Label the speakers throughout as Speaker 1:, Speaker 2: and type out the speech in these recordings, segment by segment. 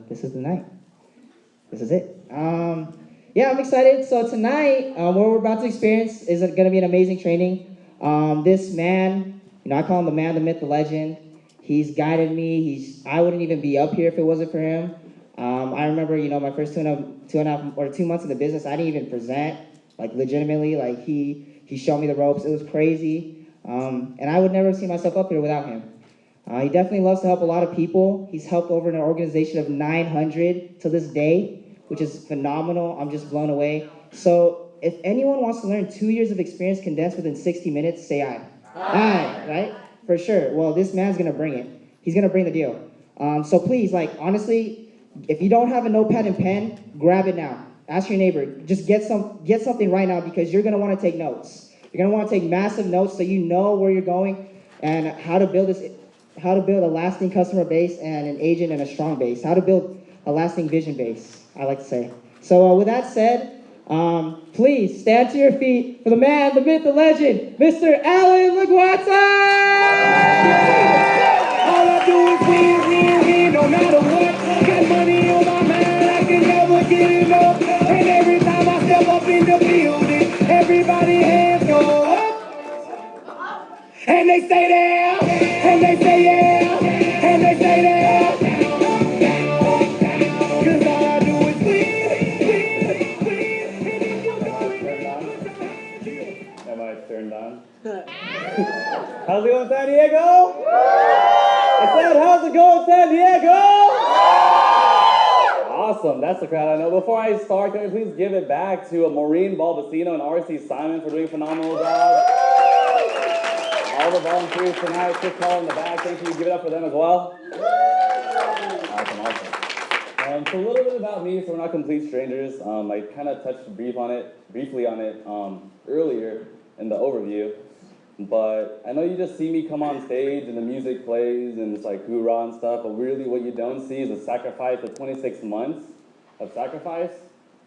Speaker 1: this is the night. This is it. Yeah, I'm excited. So tonight, what we're about to experience is going to be an amazing training. This man, I call him the man, the myth, the legend. He's guided me. I wouldn't even be up here if it wasn't for him. I remember, my first two and a half or 2 months in the business, I didn't even present, like legitimately. Like he showed me the ropes. It was crazy. And I would never see myself up here without him. He definitely loves to help a lot of people. He's helped over an organization of 900 to this day, which is phenomenal. I'm just blown away. So if anyone wants to learn 2 years of experience condensed within 60 minutes, say aye. Aye, right? For sure. Well, this man's going to bring it. He's going to bring the deal. So please, honestly, if you don't have a notepad and pen, grab it now. Ask your neighbor. Just get something right now because you're going to want to take notes. You're going to want to take massive notes so you know where you're going and how to build a lasting customer base and an agent and a strong base. How to build a lasting vision base, I like to say. So with that said, please stand to your feet for the man, the myth, the legend, Mr. ALLAN LAGUATAN'S!
Speaker 2: All I do is win, no matter what. Got money on my mind, I can never get enough. And every time I step up in the building, everybody hands go up. And they stay there, and they say yeah, and they say there. Cause all I do is win.
Speaker 3: Am I turned on? How's it going, San Diego? I said, how's it going, San Diego? Awesome, that's the crowd I know. Before I start, can we please give it back to Maureen Balbacino and RC Simon for doing a phenomenal job. All the volunteers tonight, Chris Hall in the back, thank you. Give it up for them as well. Awesome. So a little bit about me, so we're not complete strangers. I kind of touched briefly on it earlier in the overview, but I know you just see me come on stage and the music plays and it's like hoorah and stuff, but really what you don't see is the sacrifice of 26 months of sacrifice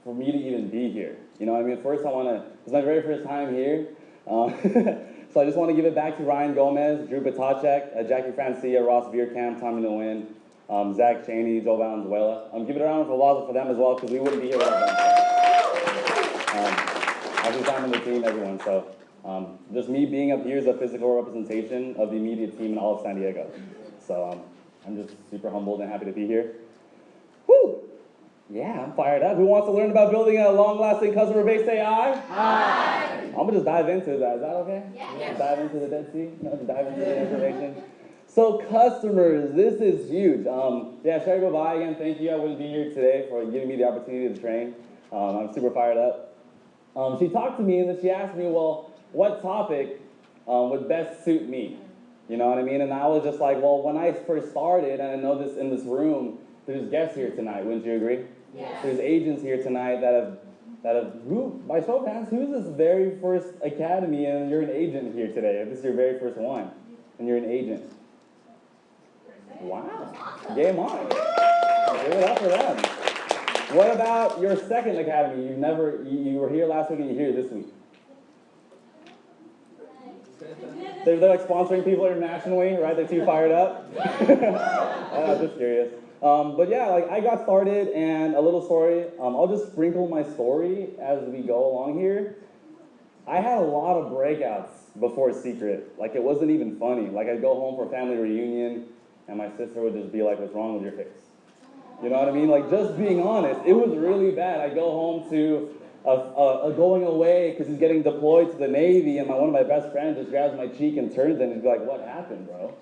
Speaker 3: for me to even be here. You know what I mean? First it's my very first time here. So I just want to give it back to Ryan Gomez, Drew Batacek, Jackie Francia, Ross Bierkamp, Tommy Nguyen, Zach Cheney, Joe Valenzuela. Give it a round of applause for them as well, because we wouldn't be here without them. Every time on the team, everyone. So just me being up here is a physical representation of the immediate team in all of San Diego. So I'm just super humbled and happy to be here. Woo! Yeah, I'm fired up. Who wants to learn about building a long-lasting customer base? Say aye. Aye. I'm going to just dive into that. Is that okay? Yeah. Dive into the Dead Sea? No, dive into the information. So customers, this is huge. Yeah, Sherry, go by again. Thank you. I wouldn't be here today for giving me the opportunity to train. I'm super fired up. She talked to me and then she asked me, well, what topic would best suit me? You know what I mean? And I was just like, well, when I first started, and I know this in this room, there's guests here tonight. Wouldn't you agree? Yes. There's agents here tonight that have by show of hands, who's this very first academy and you're an agent here today? If this is your very first one and you're an agent. Wow. Game on. Give it up for them. What about your second academy? You were here last week and you're here this week. They're like sponsoring people internationally, right? They're too fired up. I'm just curious. But yeah, I got started, and a little story. I'll just sprinkle my story as we go along here. I had a lot of breakouts before Secret. It wasn't even funny. I'd go home for a family reunion, and my sister would just be like, what's wrong with your face? You know what I mean? Just being honest, it was really bad. I'd go home to a going away because he's getting deployed to the Navy, and one of my best friends just grabs my cheek and turns it and he's like, what happened, bro?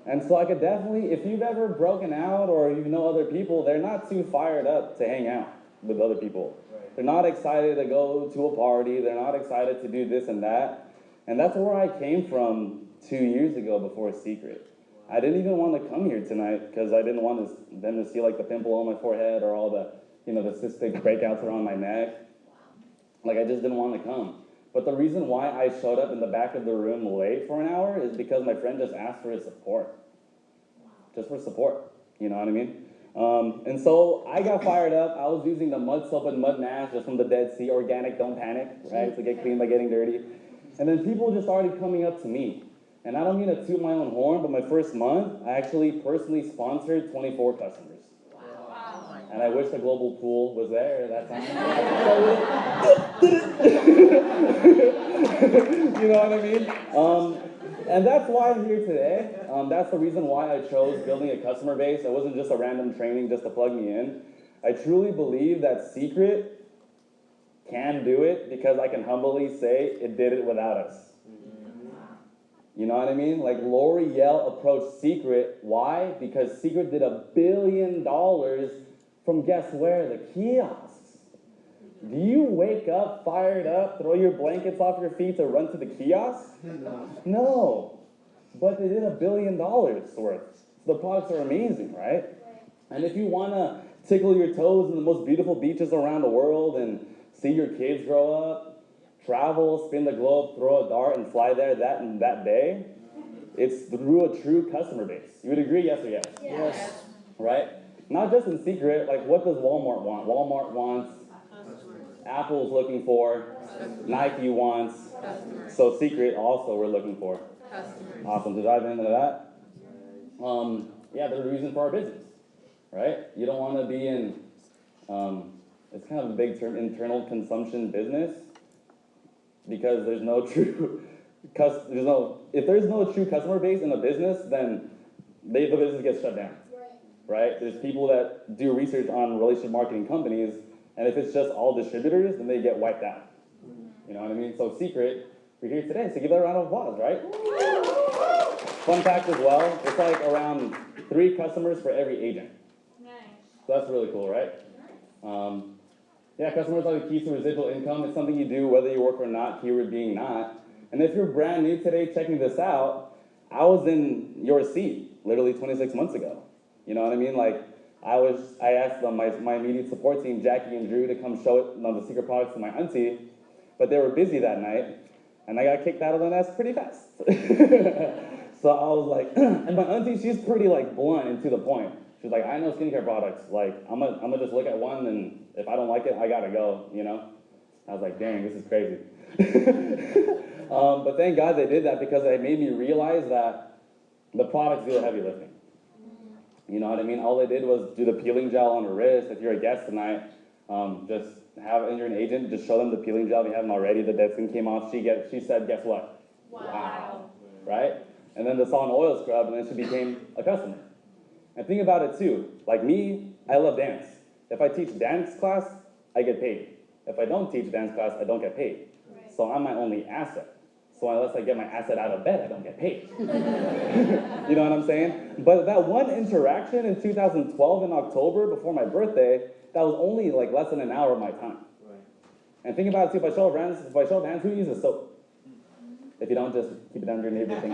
Speaker 3: And so I could definitely, if you've ever broken out or you know other people, they're not too fired up to hang out with other people. Right. They're not excited to go to a party. They're not excited to do this and that. And that's where I came from 2 years ago before Secret. I didn't even want to come here tonight because I didn't want them to see the pimple on my forehead or all the cystic breakouts around my neck. I just didn't want to come. But the reason why I showed up in the back of the room late for an hour is because my friend just asked for his support. Just for support, you know what I mean? And so I got fired up. I was using the mud soap and mud mask just from the Dead Sea, organic, don't panic, right? To get clean by getting dirty. And then people just started coming up to me. And I don't mean to toot my own horn, but my first month, I actually personally sponsored 24 customers. Wow. And I wish the global pool was there at that time. You know what I mean? And that's why I'm here today. That's the reason why I chose building a customer base. It wasn't just a random training just to plug me in. I truly believe that Secret can do it because I can humbly say it did it without us. You know what I mean? Like L'Oreal approached Secret. Why? Because Secret did $1 billion from guess where? The kiosks. Do you wake up, fired up, throw your blankets off your feet to run to the kiosk? No. But they did $1 billion worth. The products are amazing, right? And if you want to tickle your toes in the most beautiful beaches around the world and see your kids grow up, travel, spin the globe, throw a dart, and fly there that day, it's through a true customer base. You would agree, yes or yes?
Speaker 4: Yes.
Speaker 3: Right? Not just in Secret, like what does Walmart want? Walmart wants, Apple's looking for, Nike wants, so Secret also we're looking for. Awesome, to dive into that. Yeah, there's a reason for our business, right? You don't want to be in, it's kind of a big term, internal consumption business, because there's no true, if there's no true customer base in a business, then the business gets shut down, right? There's people that do research on relationship marketing companies, and if it's just all distributors, then they get wiped out. You know what I mean? So Secret, we're here today, so give that a round of applause, right? Fun fact as well, it's like around 3 customers for every agent.
Speaker 4: Nice.
Speaker 3: So that's really cool, right? Yeah, customers are the key to residual income. It's something you do whether you work or not, keyword being not. And if you're brand new today checking this out, I was in your seat literally 26 months ago. You know what I mean? Like, I asked them, my immediate support team, Jackie and Drew, to come show it, the Secret products to my auntie, but they were busy that night, and I got kicked out of the nest pretty fast. So I was like, and my auntie, she's pretty like blunt and to the point. She's like, I know skincare products. Like, I'm gonna just look at one, and if I don't like it, I gotta go, you know? I was like, dang, this is crazy. But thank God they did that, because it made me realize that the products do the heavy lifting. You know what I mean? All they did was do the peeling gel on her wrist. If you're a guest tonight, just and you're an agent, just show them the peeling gel if you haven't already. The dead skin came off. She said, guess what? Wow. Right? And then the salt and oil scrub, and then she became a customer. And think about it too. Like me, I love dance. If I teach dance class, I get paid. If I don't teach dance class, I don't get paid. So I'm my only asset. So unless I get my asset out of bed, I don't get paid. You know what I'm saying? But that one interaction in 2012 in October before my birthday, that was only like less than an hour of my time. And think about it too, if I show of hands, who uses soap? If you don't, just keep it under your neighbor thing.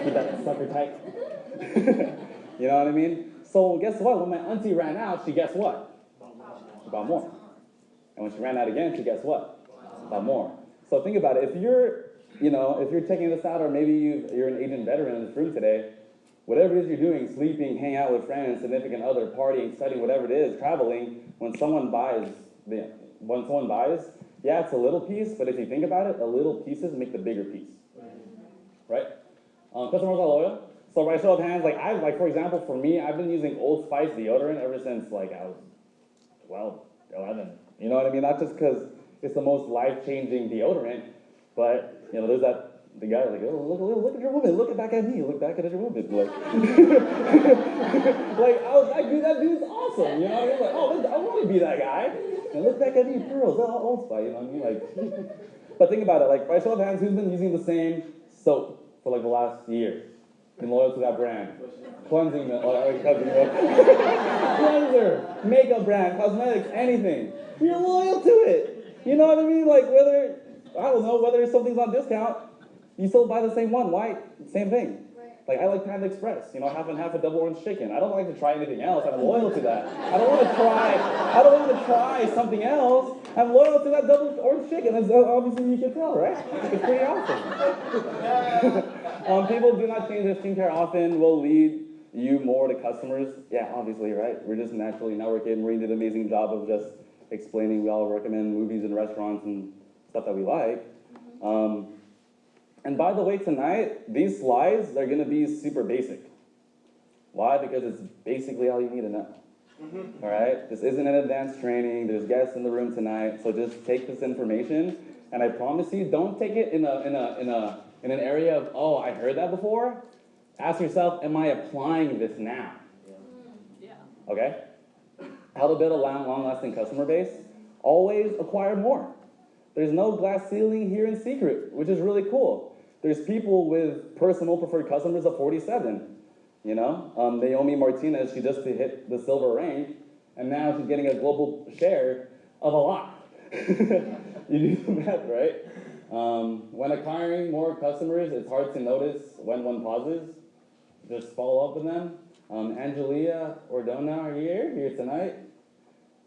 Speaker 3: Keep that sucker tight. You know what I mean? So guess what? When my auntie ran out, she guess what? She bought more. And when she ran out again, she guess what? Bought more. So think about it. If you're checking this out, or maybe you're an agent veteran in this room today, whatever it is you're doing, sleeping, hanging out with friends, significant other, partying, studying, whatever it is, traveling, when someone buys, yeah, it's a little piece, but if you think about it, a little pieces make the bigger piece. Right? Customers are loyal. So by show of hands, for example, for me, I've been using Old Spice deodorant ever since I was 12, 11. You know what I mean? Not just because it's the most life-changing deodorant, but there's the guy like, oh, look at your woman, look back at me, look back at your woman. Like, that dude's awesome. You know what I mean? Like, oh, I want to be that guy. And look back at me, pearls, Old Spice. You know what I mean? Like, but think about it. By show of hands, who's been using the same soap for the last year? Been loyal to that brand. Cleansing milk, cleanser, makeup brand, cosmetics, anything. You're loyal to it. You know what I mean? Like whether something's on discount, you still buy the same one. Why? Same thing. Like I like Panda Express, half and half a double orange chicken. I don't like to try anything else. I'm loyal to that. I don't want to try something else. I'm loyal to that double orange chicken. As obviously you can tell, right? It's pretty awesome. People do not change their skincare often will lead you more to customers. Yeah, obviously, right? We're just naturally networking. We did an amazing job of just explaining. We all recommend movies and restaurants and stuff that we like. And by the way, tonight, these slides are going to be super basic. Why? Because it's basically all you need to know. All right? This isn't an advanced training. There's guests in the room tonight, so just take this information, and I promise you, don't take it in an area of, oh, I heard that before. Ask yourself, am I applying this now?
Speaker 4: Yeah.
Speaker 3: Okay? How to build a long-lasting customer base? Always acquire more. There's no glass ceiling here in secret, which is really cool. There's people with personal preferred customers of 47. You know, Naomi Martinez, she just hit the silver rank, and now she's getting a global share of a lot. You do the math, right? When acquiring more customers, it's hard to notice when one pauses. Just follow up with them. Angelia Ordona, are you here tonight?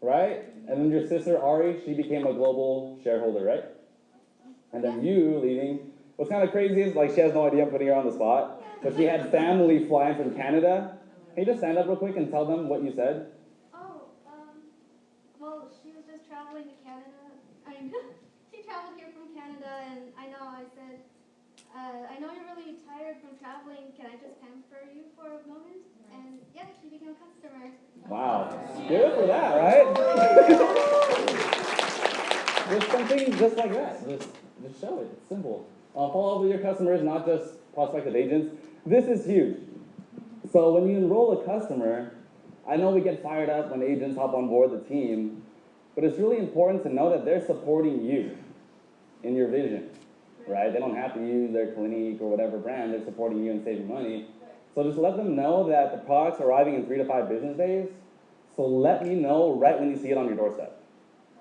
Speaker 3: Right? And then your sister Ari, she became a global shareholder, right? And then you leaving. What's kind of crazy is, like, she has no idea I'm putting her on the spot, but she had family flying from Canada. Can you just stand up real quick and tell them what you said?
Speaker 5: Well, she was just traveling to Canada. She traveled here from Canada, and I said, I know you're really tired from traveling. Can I just pamper you for a moment? And yeah, she became a customer.
Speaker 3: Wow. Good for that, right? Just something just like that. Just show it. It's simple. Follow up with your customers, not just prospective agents. This is huge. So when you enroll a customer, I know we get fired up when agents hop on board the team, but it's really important to know that they're supporting you in your vision, right? They don't have to use their Clinique or whatever brand. They're supporting you and saving money. So just let them know that the product's arriving in 3 to 5 business days. So let me know right when you see it on your doorstep,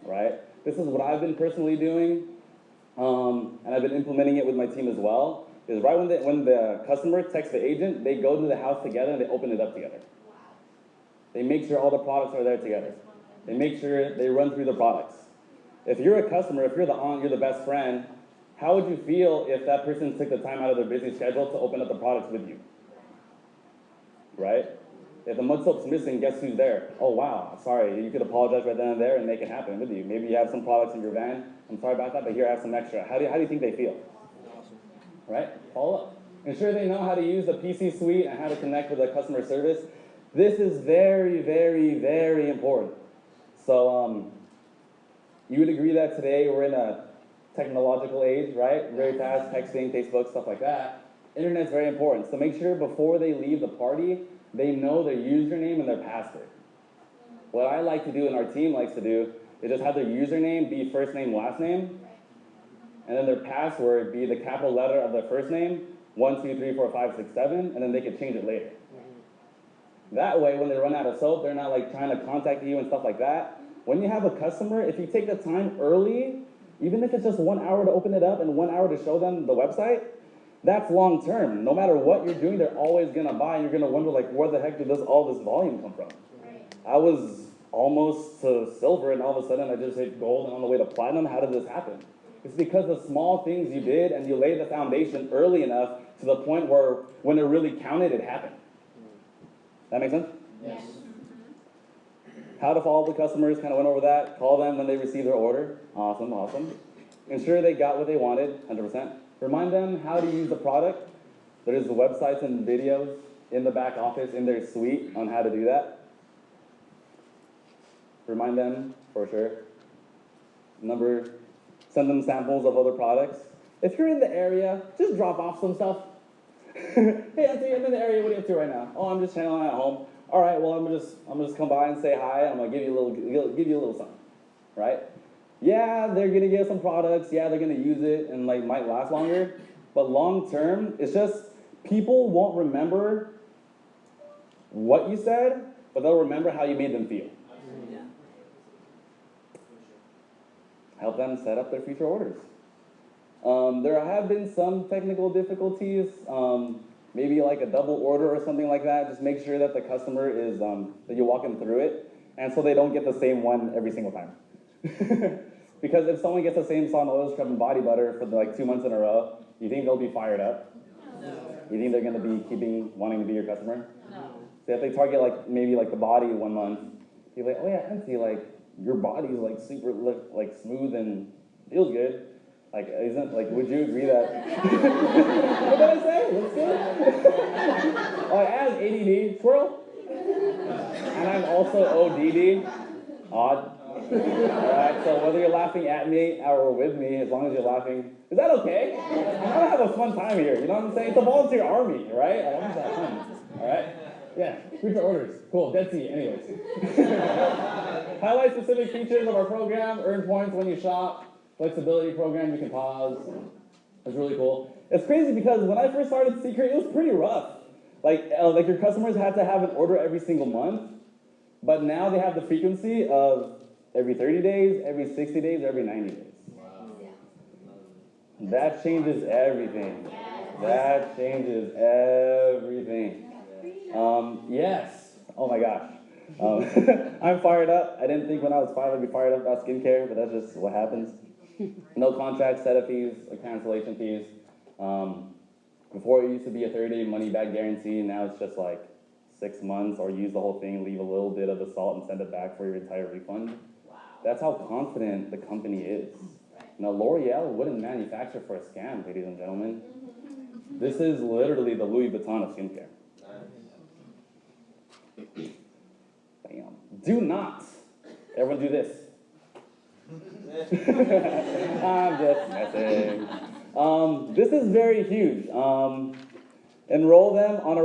Speaker 3: right? This is what I've been personally doing, and I've been implementing it with my team as well. Is right when the customer texts the agent, they go to the house together and they open it up together. They make sure all the products are there together. They make sure they run through the products. If you're a customer, if you're the aunt, you're the best friend, how would you feel if that person took the time out of their busy schedule to open up the products with you? Right? If the mud soap's missing, guess who's there? Oh, wow, sorry. You could apologize right then and there and make it happen with you. Maybe you have some products in your van. I'm sorry about that, but here, I have some extra. How do you think they feel? Right? Follow up. Ensure they know how to use the PC suite and how to connect with the customer service. This is very, very, very important. So you would agree that today we're in a technological age, right? Very fast, texting, Facebook, stuff like that. Internet's very important. So make sure before they leave the party, they know their username and their password. What I like to do and our team likes to do is just have their username be first name, last name, and then their password be the capital letter of their first name, 1, 2, 3, 4, 5, 6, 7, and then they can change it later. That way, when they run out of soap, they're not like trying to contact you and stuff like that. When you have a customer, if you take the time early, even if it's just 1 hour to open it up and 1 hour to show them the website, that's long term. No matter what you're doing, they're always gonna buy, and you're gonna wonder, like, where the heck did all this volume come from? Right. I was almost to silver, and all of a sudden I just hit gold and on the way to platinum. How did this happen? It's because the small things you did, and you laid the foundation early enough to the point where when it really counted, it happened. That make sense?
Speaker 4: Yes.
Speaker 3: How to follow up with customers, kind of went over that. Call them when they receive their order. Awesome, awesome. Ensure they got what they wanted, 100%. Remind them how to use the product. There's the websites and videos in the back office, in their suite, on how to do that. Remind them, for sure. Send them samples of other products. If you're in the area, just drop off some stuff. Hey, Anthony, I'm in the area. What are you up to right now? Oh, I'm just chilling at home. All right, well, I'm gonna just come by and say hi. I'm gonna give you a little something, right? Yeah, they're gonna get some products. Yeah, they're gonna use it and like might last longer. But long term, it's just people won't remember what you said, but they'll remember how you made them feel.
Speaker 4: Yeah.
Speaker 3: Help them set up their future orders. There have been some technical difficulties, maybe like a double order or something like that. Just make sure that the customer is, that you walk them through it, and so they don't get the same one every single time. Because if someone gets the same sauna oil scrub and body butter for like 2 months in a row, you think they'll be fired up?
Speaker 4: No.
Speaker 3: You think they're gonna be wanting to be your customer?
Speaker 4: No.
Speaker 3: So if they target like maybe like the body 1 month, you're like, oh yeah, Nancy, like your body's like super like smooth and feels good. Like, would you agree that? What did I say? Looks good? Oh, as ADD, squirrel? and I'm also ODD, odd. Alright, so whether you're laughing at me or with me, as long as you're laughing, is that okay? I'm gonna have a fun time here, you know what I'm saying? It's a volunteer army, right? I want to have fun, alright? Yeah, future orders. Cool, Dead Sea, anyways. Highlight specific features of our program, earn points when you shop, flexibility program, you can pause. It's really cool. It's crazy because when I first started Secret, it was pretty rough. Like your customers had to have an order every single month, but now they have the frequency of every 30 days, every 60 days, every 90 days. Wow. That changes everything. That changes everything. Yes. Oh my gosh. I'm fired up. I didn't think when I was 5 I'd be fired up about skincare, but that's just what happens. No contract setup fees, cancellation fees. Before it used to be a 30-day money-back guarantee, now it's just like 6 months, or use the whole thing, leave a little bit of the salt and send it back for your entire refund. Wow. That's how confident the company is. Now, L'Oreal wouldn't manufacture for a scam, ladies and gentlemen. This is literally the Louis Vuitton of skincare. Bam. Do not. Everyone do this. I'm just messing. This is very huge. Enroll them on a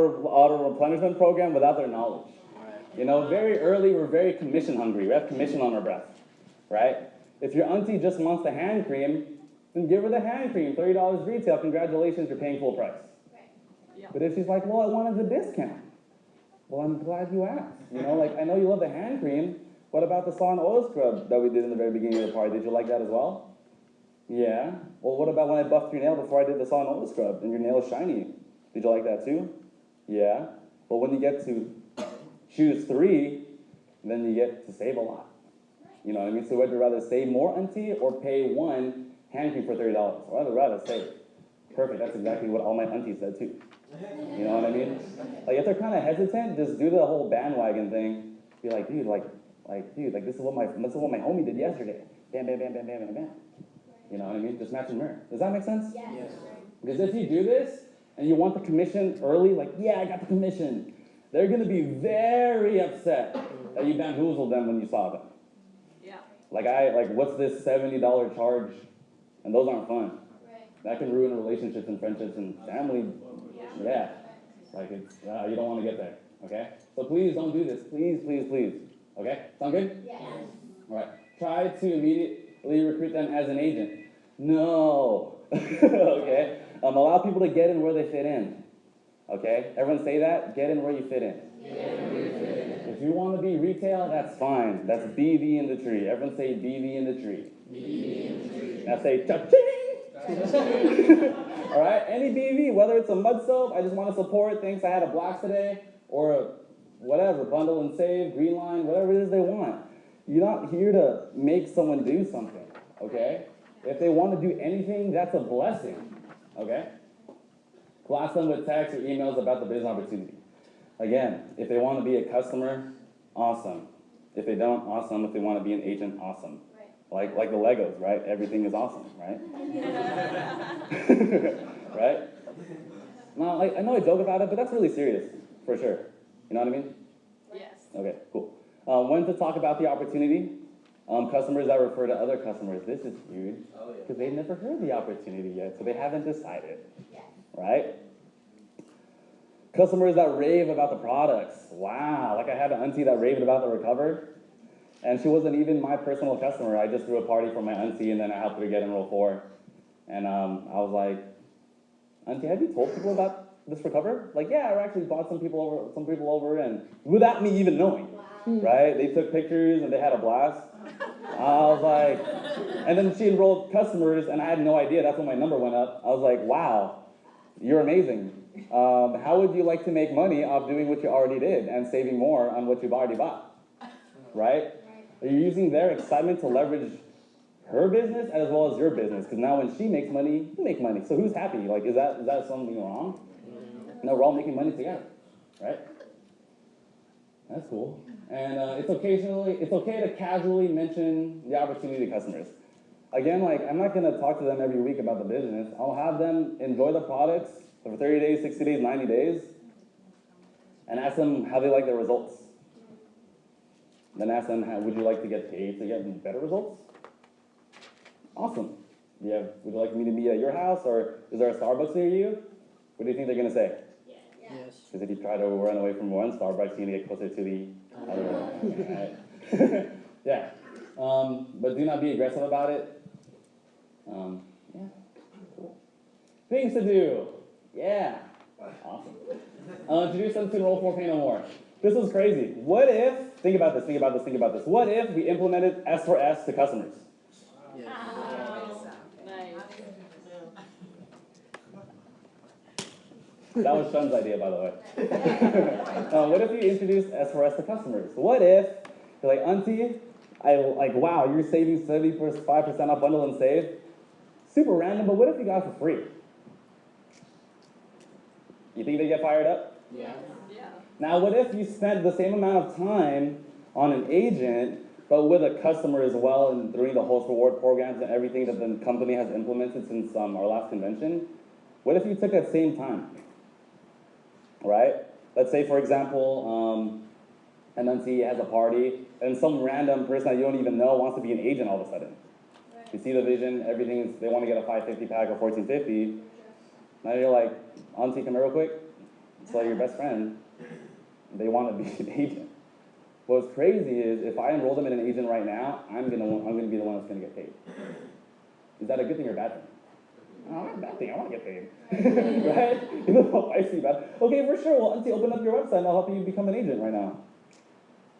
Speaker 3: replenishment program without their knowledge. You know, very early, we're very commission hungry. We have commission on our breath, right? If your auntie just wants the hand cream, then give her the hand cream, $30 retail. Congratulations, you're paying full price. But if she's like, well, I wanted the discount. Well, I'm glad you asked. You know, like, I know you love the hand cream. What about the saw and oil scrub that we did in the very beginning of the party? Did you like that as well? Yeah. Well, what about when I buffed your nail before I did the saw and oil scrub and your nail is shiny? Did you like that too? Yeah. Well, when you get to choose 3, then you get to save a lot. You know what I mean? So would you rather save more, auntie, or pay 1 hand cream for $30? Or I'd rather save. Perfect. That's exactly what all my aunties said too. You know what I mean? Like, if they're kind of hesitant, just do the whole bandwagon thing. Be like, dude, dude, this is what my homie did yesterday. Bam, bam, bam, bam, bam, bam, bam. You know what I mean? Just match and mirror. Does that make sense? Yes. Because if you do this and you want the commission early, like, yeah, I got the commission, they're going to be very upset that you bamboozled them when you saw them. Yeah. Like, what's this $70 charge? And those aren't fun. Right. That can ruin relationships and friendships and family. Yeah. Like, it's, you don't want to get there. Okay? So please don't do this. Please, please, please. Okay? Sound good? Yes. All right. Try to immediately recruit them as an agent. No. Okay? Allow people to get in where they fit in. Okay? Everyone say that? Get in where you fit in. If you want to be retail, that's fine. That's BV in the tree. Everyone say BV in the tree. BV in the tree. Now say cha-ching! All right? Any BV, whether it's a mud soap, I just want to support, thanks, I had a blast today, or a whatever, bundle and save, green line, whatever it is they want. You're not here to make someone do something, okay? If they want to do anything, that's a blessing, okay? Blast them with texts or emails about the business opportunity. Again, if they want to be a customer, awesome. If they don't, awesome. If they want to be an agent, awesome. Right. Like the Legos, right? Everything is awesome, right? Right? No, I know I joke about it, but that's really serious, for sure. You know what I mean? Yes. Okay, cool. When to talk about the opportunity? Customers that refer to other customers. This is huge, because they've never heard the opportunity yet, so they haven't decided, right? Customers that rave about the products. Wow, like I had an auntie that raved about the Recover, and she wasn't even my personal customer. I just threw a party for my auntie, and then I helped her get enrolled for. And I was like, auntie, have you told people about this Recover? Like, yeah, I actually brought some people over, and without me even knowing, right? They took pictures, and they had a blast. I was like, and then she enrolled customers, and I had no idea. That's when my number went up. I was like, wow, you're amazing. How would you like to make money off doing what you already did and saving more on what you've already bought? Right? Are you using their excitement to leverage her business as well as your business? Because now when she makes money, you make money. So who's happy? Like, is that something wrong? No, we're all making money together, right? That's cool. And it's okay to casually mention the opportunity to customers. Again, like, I'm not going to talk to them every week about the business. I'll have them enjoy the products for 30 days, 60 days, 90 days, and ask them how they like their results. Then ask them, would you like to get paid to get better results? Awesome. Would you like me to meet at your house, or is there a Starbucks near you? What do you think they're going to say?
Speaker 4: Yes.
Speaker 3: Because if you try to run away from one Starbucks, you're going to get closer to the other one. Right? Yeah. But do not be aggressive about it. Yeah. Cool. Things to do. Yeah. Awesome. Introduce them to Roll 4 Pay No More. This is crazy. What if, think about this. What if we implemented S4S to customers?
Speaker 4: Yes.
Speaker 3: That was Shun's idea, by the way. What if you introduced S4S to customers? What if you're like, Auntie, wow, you're saving 75% off bundle and save? Super random, but what if you got it for free? You think they get fired up?
Speaker 4: Yeah.
Speaker 3: Now, what if you spent the same amount of time on an agent, but with a customer as well, and doing the host reward programs and everything that the company has implemented since our last convention? What if you took that same time? Right? Let's say, for example, an auntie has a party, and some random person that you don't even know wants to be an agent all of a sudden. Right. You see the vision, everything is, they want to get a 550 pack or 1450. Now you're like, Auntie, come here real quick. It's like your best friend. They want to be an agent. What's crazy is if I enroll them in an agent right now, I'm gonna be the one that's gonna get paid. Is that a good thing or a bad thing? Oh, not a bad thing. I want to get paid, right? You know how I see that. Okay, for sure. Well, Auntie, open up your website and I'll help you become an agent right now.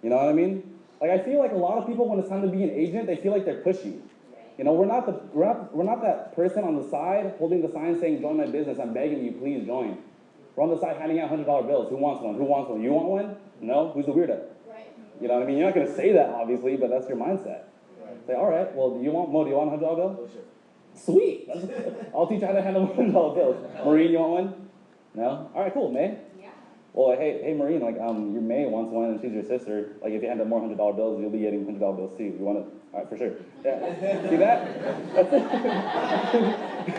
Speaker 3: You know what I mean? Like, I feel like a lot of people, when it's time to be an agent, they feel like they're pushy. You know, we're not that person on the side holding the sign saying, "Join my business. I'm begging you, please join." We're on the side handing out $100 bills. Who wants one? Who wants one? You want one? No? Who's the weirdo? Right. You know what I mean? You're not going to say that, obviously, but that's your mindset. Right. Say, all right, well, do you want a $100 bill? Oh, sure. Sweet. I'll teach you how to handle $100 bills. Maureen, you want one? No? All right, cool, May. Yeah. Well, hey, Maureen, like, your May wants one, and she's your sister. Like, if you hand her more $100 bills, you'll be getting $100 bills too. You want it? All right, for sure. Yeah. See that? That's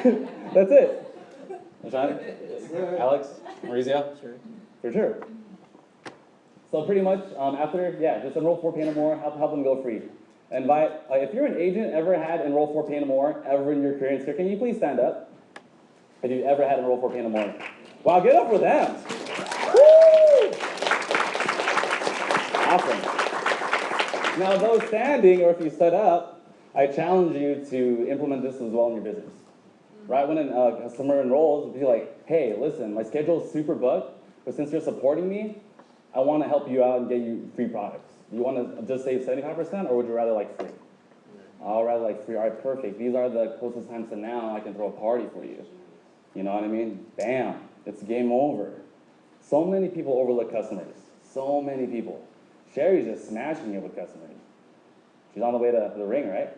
Speaker 3: it. That's it. John? Alex? Maurizio?
Speaker 4: Sure.
Speaker 3: For sure. So pretty much, just enroll 4 Pay No More, help them go free. Invite, if you're an agent, ever had enroll 4 Pay No More, ever in your career and can you please stand up? If you've ever had enroll 4 Pay No More. Wow, get up for them. Woo! Awesome. Now those standing, or if you stood up, I challenge you to implement this as well in your business. Right, when a customer enrolls, be like, hey, listen, my schedule is super booked, but since you're supporting me, I want to help you out and get you free products. You want to just save 75%, or would you rather like free? I'll rather like free. All right, perfect. These are the closest times to now I can throw a party for you. You know what I mean? Bam, it's game over. So many people overlook customers. So many people. Sherry's just smashing it with customers. She's on the way to the ring, right?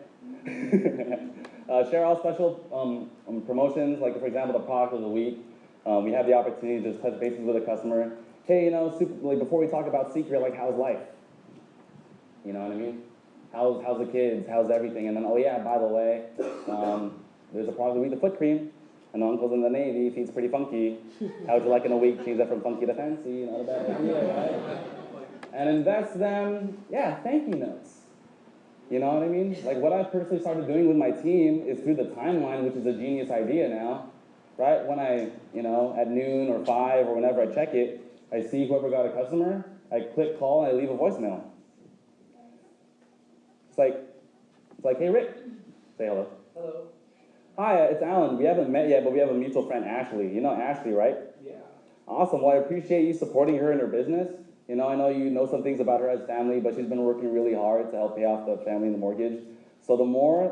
Speaker 3: Share all special promotions, like for example, the product of the week. We have the opportunity to just touch bases with a customer. Hey, before we talk about Secret, like how's life? You know what I mean? How's the kids? How's everything? And then, oh yeah, by the way, there's a product of the week, the foot cream. And the uncle's in the Navy, feet's pretty funky. How would you like in a week change that from funky to fancy? Not a bad idea, right? And invest them, thank you notes. You know what I mean? Like what I've personally started doing with my team is through the timeline, which is a genius idea now, right? When I, at noon or 5 or whenever I check it, I see whoever got a customer, I click call and I leave a voicemail. It's like, hey Rick, say hello.
Speaker 4: Hello.
Speaker 3: Hi, it's Alan. We haven't met yet, but we have a mutual friend, Ashley. You know Ashley, right?
Speaker 4: Yeah.
Speaker 3: Awesome. Well, I appreciate you supporting her in her business. I know you know some things about her as family, but she's been working really hard to help pay off the family and the mortgage. So the more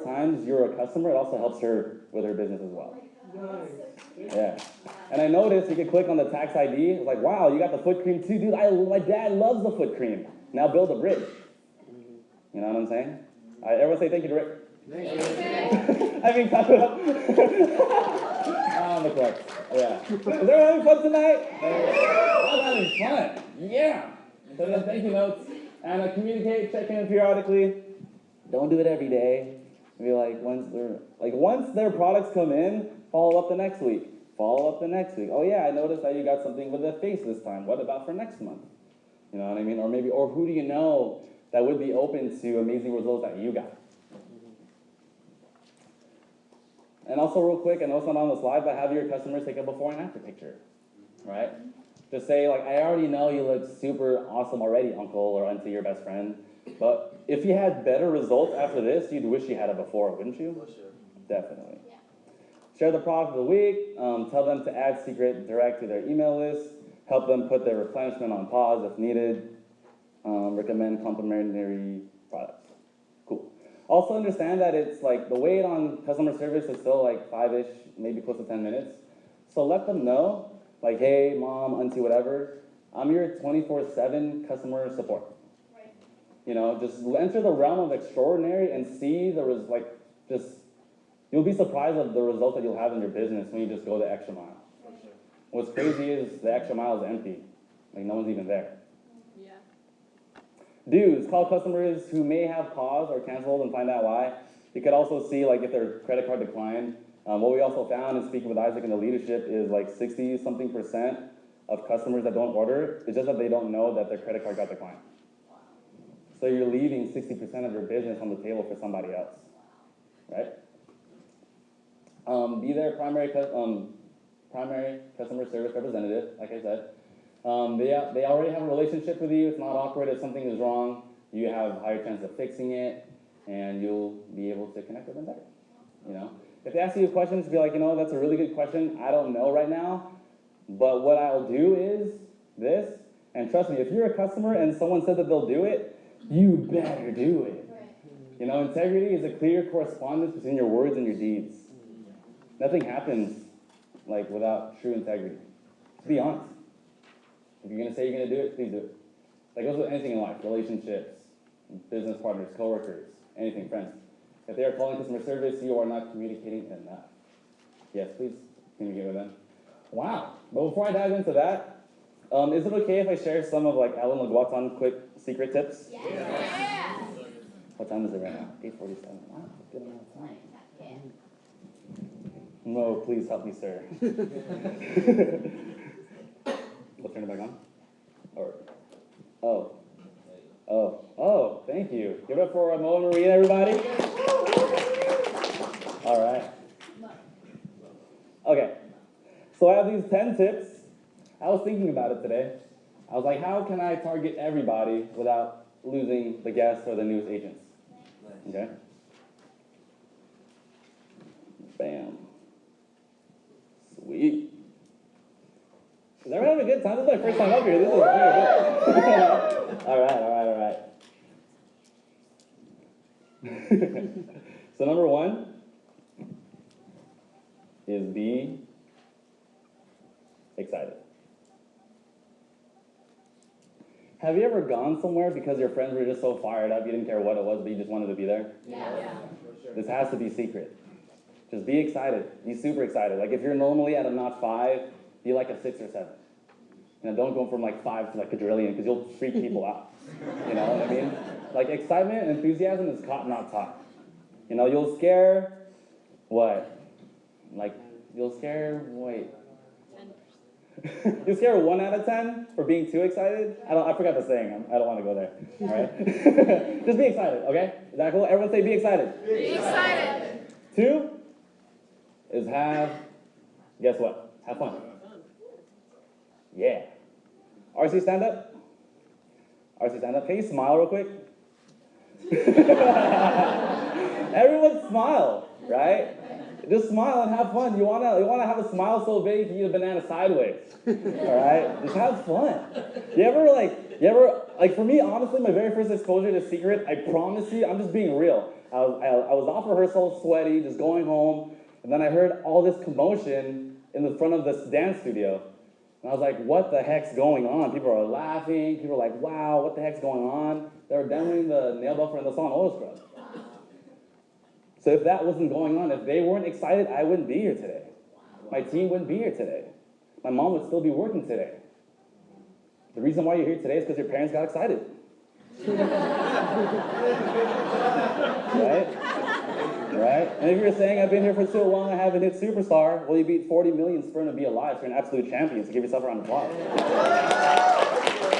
Speaker 3: times you're a customer, it also helps her with her business as well.
Speaker 4: Nice.
Speaker 3: Yeah. And I noticed you can click on the tax ID. It's like, wow, you got the foot cream too, dude. My dad loves the foot cream. Now build a bridge. You know what I'm saying? All right, everyone say thank you to Rick.
Speaker 4: Thank you.
Speaker 3: I mean, talk about on the clock. Yeah. Is everyone having fun tonight? I'm having fun. Yeah. So then thank you notes. And communicate, check in periodically. Don't do it every day. Maybe once their products come in, follow up the next week. Follow up the next week. Oh yeah, I noticed that you got something with the face this time. What about for next month? You know what I mean? Or who do you know that would be open to amazing results that you got? And also real quick, I know it's not on the slide, but have your customers take a before and after picture, right? Just say like, I already know you look super awesome already, uncle or auntie, your best friend. But if you had better results after this, you'd wish you had it before, wouldn't you?
Speaker 4: For sure.
Speaker 3: Definitely. Yeah. Share the product of the week. Tell them to add secret direct to their email list. Help them put their replenishment on pause if needed. Recommend complimentary products. Cool. Also understand that it's like the wait on customer service is still like 5-ish, maybe close to 10 minutes. So let them know, like, hey, mom, auntie, whatever, I'm your 24/7 customer support.
Speaker 5: Right.
Speaker 3: You know, just enter the realm of extraordinary and see you'll be surprised at the results that you'll have in your business when you just go the extra mile.
Speaker 4: For sure.
Speaker 3: What's crazy is the extra mile is empty. Like, no one's even there.
Speaker 5: Yeah.
Speaker 3: Dudes, call customers who may have paused or canceled and find out why. You could also see like if their credit card declined. What we also found in speaking with Isaac and the leadership is like 60-something% of customers that don't order, it's just that they don't know that their credit card got declined. So you're leaving 60% of your business on the table for somebody else, right? Be their primary customer service representative, like I said. They already have a relationship with you. It's not awkward if something is wrong. You have a higher chance of fixing it, and you'll be able to connect with them better. You know, if they ask you questions, be like, you know, that's a really good question. I don't know right now, but what I'll do is this. And trust me, if you're a customer and someone said that they'll do it, you better do it. You know, integrity is a clear correspondence between your words and your deeds. Nothing happens like without true integrity. Be honest. If you're gonna say you're gonna do it, please do it. That goes with anything in life: relationships, business partners, coworkers, anything, friends. If they are calling customer service, you are not communicating enough. Yes, please communicate with them. Wow. But before I dive into that, is it okay if I share some of like ALLAN LAGUATAN'S quick secret tips?
Speaker 5: Yeah.
Speaker 3: What time is it right now? 8:47. Wow, good amount of time. No, please help me, sir. We'll turn it back on? Oh, thank you. Give it up for Mo and Marina, everybody. All right. Okay, so I have these 10 tips. I was thinking about it today. I was like, how can I target everybody without losing the guests or the newest agents? Okay? Bam. Sweet. Is everyone having a good time? This is my first time up here. This is really good. All right. So number 1 is be excited. Have you ever gone somewhere because your friends were just so fired up, you didn't care what it was, but you just wanted to be there?
Speaker 5: Yeah.
Speaker 4: For sure.
Speaker 3: This has to be secret. Just be excited. Be super excited. Like if you're normally at a not 5, be like a 6 or 7. You know, don't go from like 5 to like a quadrillion because you'll freak people out. You know what I mean? Like excitement and enthusiasm is caught, not taught. You know, you'll scare what? Like you'll scare you scare 1 out of 10 for being too excited? I forgot the saying. I don't want to go there. All right? Just be excited, okay? Is that cool? Everyone say be excited.
Speaker 5: Be excited.
Speaker 3: 2 is guess what? Have fun. Yeah. RC, stand up. RC, stand up. Can you smile real quick? Everyone smile, right? Just smile and have fun. You wanna have a smile so big you can eat a banana sideways. All right? Just have fun. You ever for me, honestly, my very first exposure to secret, I promise you, I'm just being real. I was off rehearsal, sweaty, just going home, and then I heard all this commotion in the front of this dance studio. And I was like, what the heck's going on? People are laughing. People are like, wow, what the heck's going on? They were demoing the nail buffer and the Song Oil Scrub. So if that wasn't going on, if they weren't excited, I wouldn't be here today. My team wouldn't be here today. My mom would still be working today. The reason why you're here today is because your parents got excited. Right? And if you're saying, I've been here for so long, I haven't hit superstar, well, you beat 40 million sperm to be alive, so you're an absolute champion, so give yourself a round of applause.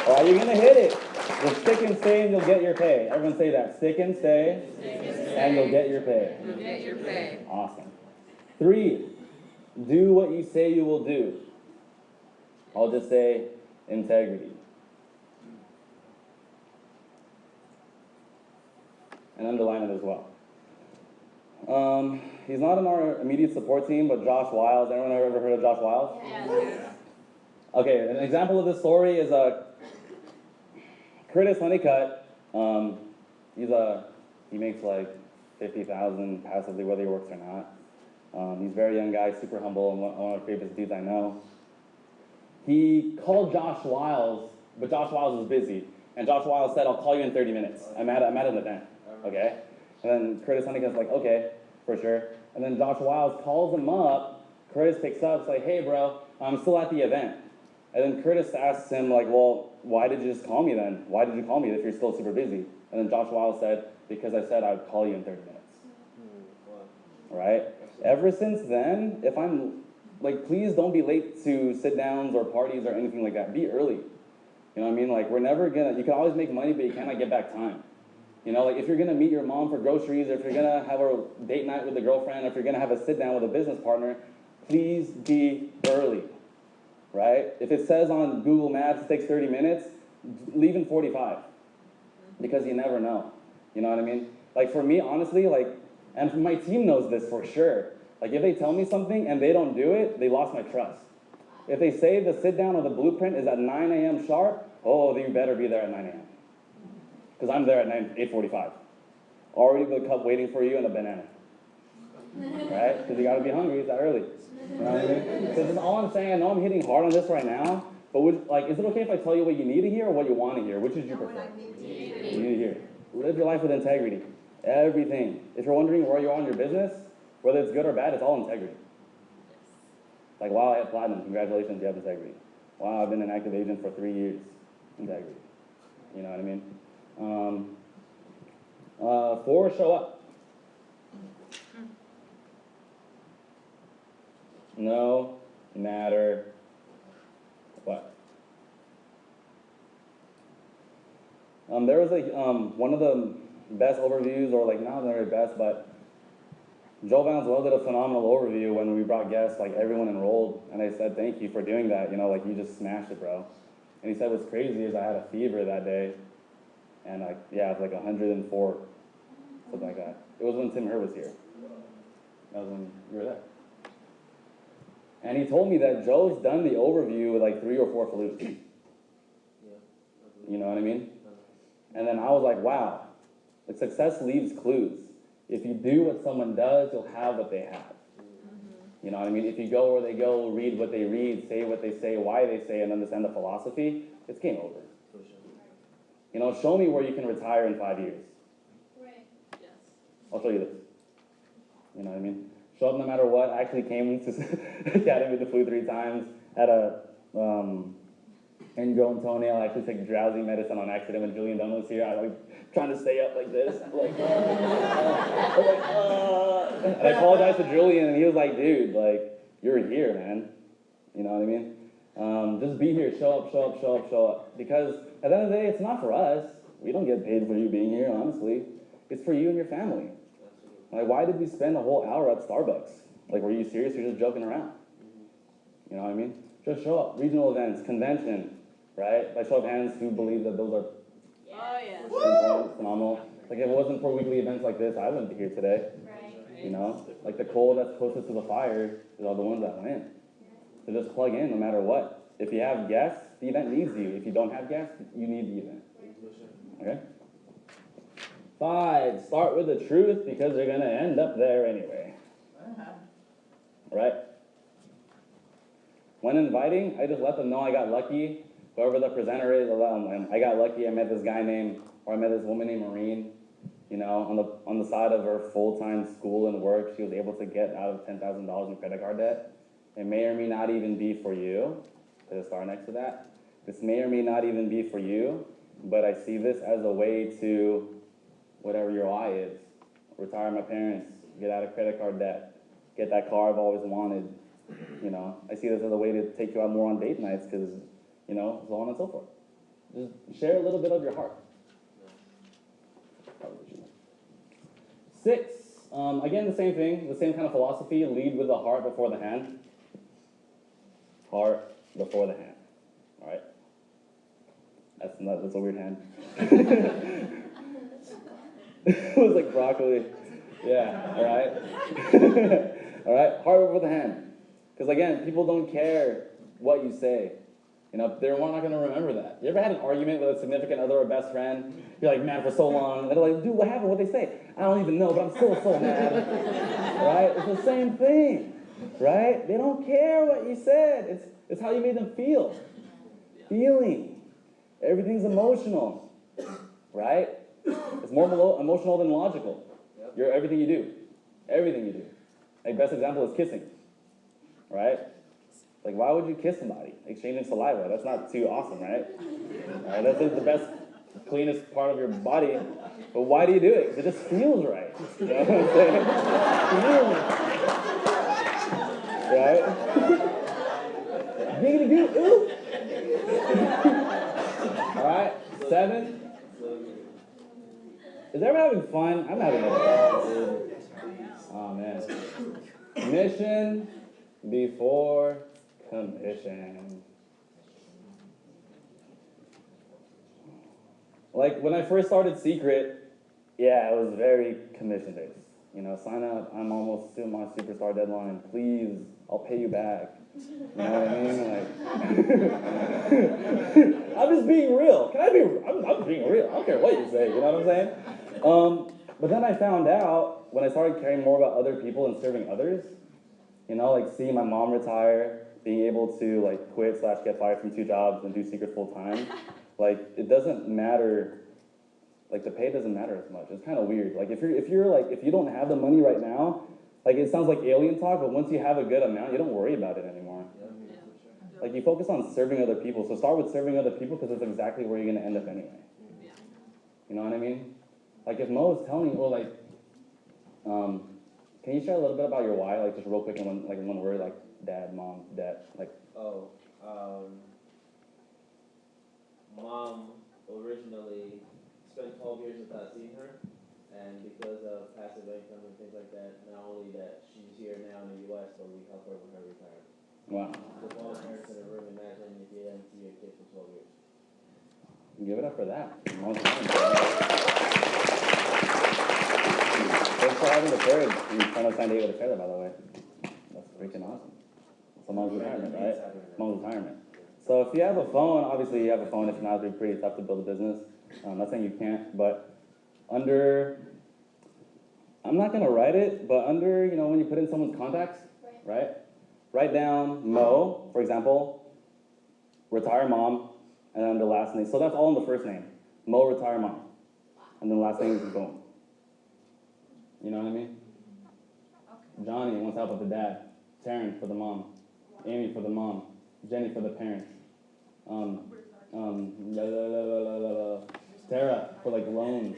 Speaker 3: Or are you gonna hit it? Just stick and stay and you'll get your pay. Everyone say that. Stick and stay, and you'll get your pay.
Speaker 6: You'll get your pay.
Speaker 3: Awesome. 3, do what you say you will do. I'll just say integrity. And underline it as well. He's not in our immediate support team, but Josh Wiles. Anyone ever heard of Josh Wiles?
Speaker 6: Yes.
Speaker 3: Okay, an example of this story is Curtis Honeycutt. He makes like $50,000 passively, whether he works or not. He's a very young guy, super humble, and one of the bravest dudes I know. He called Josh Wiles, but Josh Wiles was busy, and Josh Wiles said, "I'll call you in 30 minutes. I'm at an event." Okay, and then Curtis Honeycutt's like, "Okay, for sure." And then Josh Wiles calls him up. Curtis picks up, it's like, "Hey, bro, I'm still at the event." And then Curtis asks him, like, "Well, why did you just call me then? Why did you call me if you're still super busy?" And then Josh Wiles said, "Because I said I'd call you in 30 minutes. Right? Ever since then, if I'm, like, please don't be late to sit-downs or parties or anything like that. Be early. You know what I mean? Like, we're never gonna, you can always make money, but you cannot get back time. You know, like, if you're gonna meet your mom for groceries, or if you're gonna have a date night with a girlfriend, or if you're gonna have a sit-down with a business partner, please be early. Right? If it says on Google Maps it takes 30 minutes, leave in 45. Because you never know. You know what I mean? Like, for me, honestly, like, and my team knows this for sure. Like, if they tell me something and they don't do it, they lost my trust. If they say the sit-down or the blueprint is at 9 a.m. sharp, oh, then you better be there at 9 a.m. Because I'm there at 8:45. Already with a cup waiting for you and a banana. Right? Because you gotta be hungry, it's that early. You know what I mean? Because that's all I'm saying. I know I'm hitting hard on this right now, but is it okay if I tell you what you need to hear or what you want to hear? Which is you prefer? You need to hear. Live your life with integrity. Everything. If you're wondering where you are in your business, whether it's good or bad, it's all integrity. Like, wow, I have platinum. Congratulations, you have integrity. Wow, I've been an active agent for 3 years. Integrity. You know what I mean? 4, show up. No matter what. There was one of the best overviews, or like not the very best, but Joe Valenzuela did a phenomenal overview when we brought guests, like everyone enrolled, and I said, "Thank you for doing that, you know, like you just smashed it, bro." And he said, "What's crazy is I had a fever that day, and it was like 104, something like that." It was when Tim Hur was here. That was when you were there. And he told me that Joe's done the overview with like 3 or 4 flutes. You know what I mean? And then I was like, wow, like success leaves clues. If you do what someone does, you'll have what they have. You know what I mean? If you go where they go, read what they read, say what they say, why they say, and understand the philosophy, it's game over. You know, show me where you can retire in 5 years.
Speaker 5: Right.
Speaker 6: Yes.
Speaker 3: I'll show you this. You know what I mean? Show up no matter what. I actually came to Academy with the flu 3 times. Had a ingrown toenail. I actually took drowsy medicine on accident when Julian Dunn was here. I was like, trying to stay up like this. And I apologized to Julian, and he was like, "Dude, like, you're here, man." You know what I mean? Just be here. Show up, show up, show up, show up. Because at the end of the day, it's not for us. We don't get paid for you being here, honestly. It's for you and your family. Like, why did we spend a whole hour at Starbucks? Like, were you serious? You're just joking around. You know what I mean? Just show up. Regional events, convention, right? By show of hands, who believes that those are phenomenal? Like, if it wasn't for weekly events like this, I wouldn't be here today.
Speaker 5: Right.
Speaker 3: You know? Like, the coal that's closest to the fire is all the ones that win. So just plug in no matter what. If you have guests, the event needs you. If you don't have guests, you need the event. Okay? 5, start with the truth because you're going to end up there anyway. Right? When inviting, I just let them know I got lucky. Whoever the presenter is, I got lucky. I met this guy named, or I met this woman named Maureen. You know, on the side of her full-time school and work, she was able to get out of $10,000 in credit card debt. It may or may not even be for you. Put a star next to that. This may or may not even be for you, but I see this as a way to, whatever your why is, retire my parents, get out of credit card debt, get that car I've always wanted. You know, I see this as a way to take you out more on date nights because, you know, so on and so forth. Just share a little bit of your heart. 6, again, the same thing, the same kind of philosophy. Lead with the heart before the hand. Heart before the hand. All right? That's a weird hand. It was like broccoli. Yeah, all right? All right, heart before the hand. Because again, people don't care what you say. You know, they're not going to remember that. You ever had an argument with a significant other or best friend? You're like, mad for so long. And they're like, dude, what happened? What'd they say? I don't even know, but I'm still so mad. Right? It's the same thing. Right? They don't care what you said. It's how you made them feel. Feeling. Everything's emotional. Right? It's more emotional than logical. Everything you do. Everything you do. Like, best example is kissing. Right? Like, why would you kiss somebody? Exchanging saliva. That's not too awesome, right? Right? That's the best, cleanest part of your body. But why do you do it? Because it just feels right. You know what I'm saying? Right? Giggity goo. Ooh. All right? 7. Is everyone having fun? I'm having a blast. Oh, man. Mission before commission. Like, when I first started Secret, yeah, it was very commission-based. You know, sign up, I'm almost to my superstar deadline. Please, I'll pay you back. You know what I mean? Like, I'm just being real. I'm being real. I don't care what you say, you know what I'm saying? But then I found out, when I started caring more about other people and serving others, you know, like seeing my mom retire, being able to like quit / get fired from 2 jobs and do Secret full time, like it doesn't matter, like the pay doesn't matter as much. It's kind of weird. Like if you don't have the money right now, like it sounds like alien talk, but once you have a good amount, you don't worry about it anymore. Like you focus on serving other people. So start with serving other people because that's exactly where you're gonna end up anyway. You know what I mean? Like if Mo was telling you, or like, can you share a little bit about your why, like just real quick in one word, like dad, mom, dad, like.
Speaker 6: Mom originally spent 12 years without seeing her, and because of passive income and things like that, not only that she's here now in the U.S., but we help her with her retirement.
Speaker 3: Wow.
Speaker 6: With all the parents in the room, imagine if you hadn't seen your kid for 12 years.
Speaker 3: Give it up for that. Long time. Thanks for having the courage and trying to find able to share that, by the way. That's freaking awesome. It's a mom's retirement, right? Mom's retirement. So if you have a phone, obviously you have a phone. If not, it'd be pretty tough to build a business. I'm not saying you can't, but I'm not gonna write it, but you know, when you put in someone's contacts, right? Write down Mo, for example, retire mom, and then the last name. So that's all in the first name. Mo, retire mom. And then the last name is boom. You know what I mean? Johnny wants help with the dad. Taryn for the mom. Amy for the mom. Jenny for the parents. Tara for like loans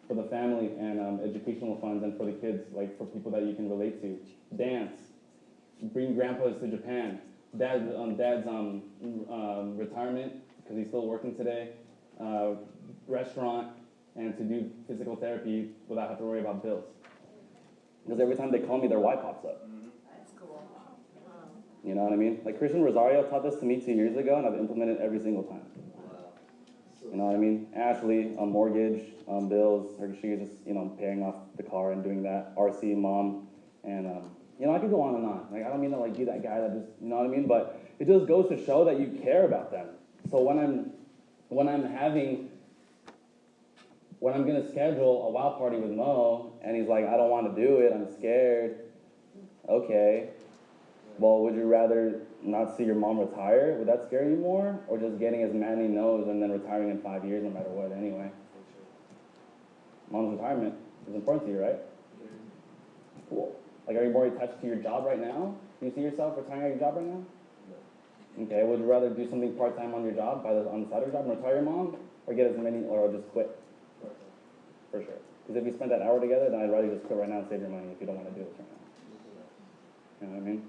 Speaker 3: for the family and educational funds and for the kids, like for people that you can relate to. Dance. Bring grandpas to Japan. Dad's retirement because he's still working today. Restaurant and to do physical therapy without having to worry about bills. Because every time they call me, their Y pops up.
Speaker 7: That's cool.
Speaker 3: You know what I mean? Like Christian Rosario taught this to me 2 years ago, and I've implemented it every single time. You know what I mean? Ashley, mortgage, bills, she's just, you know, paying off the car and doing that. RC, mom, and, you know, I could go on and on. Like, I don't mean to, like, be that guy that just, you know what I mean? But it just goes to show that you care about them. So when I'm gonna schedule a WOW party with Mo, and he's like, I don't want to do it, I'm scared. Okay. Well, would you rather not see your mom retire? Would that scare you more? Or just getting as many no's and then retiring in 5 years no matter what anyway? Mom's retirement is important to you, right? Cool. Like, are you more attached to your job right now? Do you see yourself retiring at your job right now? Okay, would you rather do something part-time on your job, on the side of your job, and retire your mom? Or get as many, or just quit? For sure. Because if you spend that hour together, then I'd rather just quit right now and save your money if you don't want to do this right now. You know what I mean?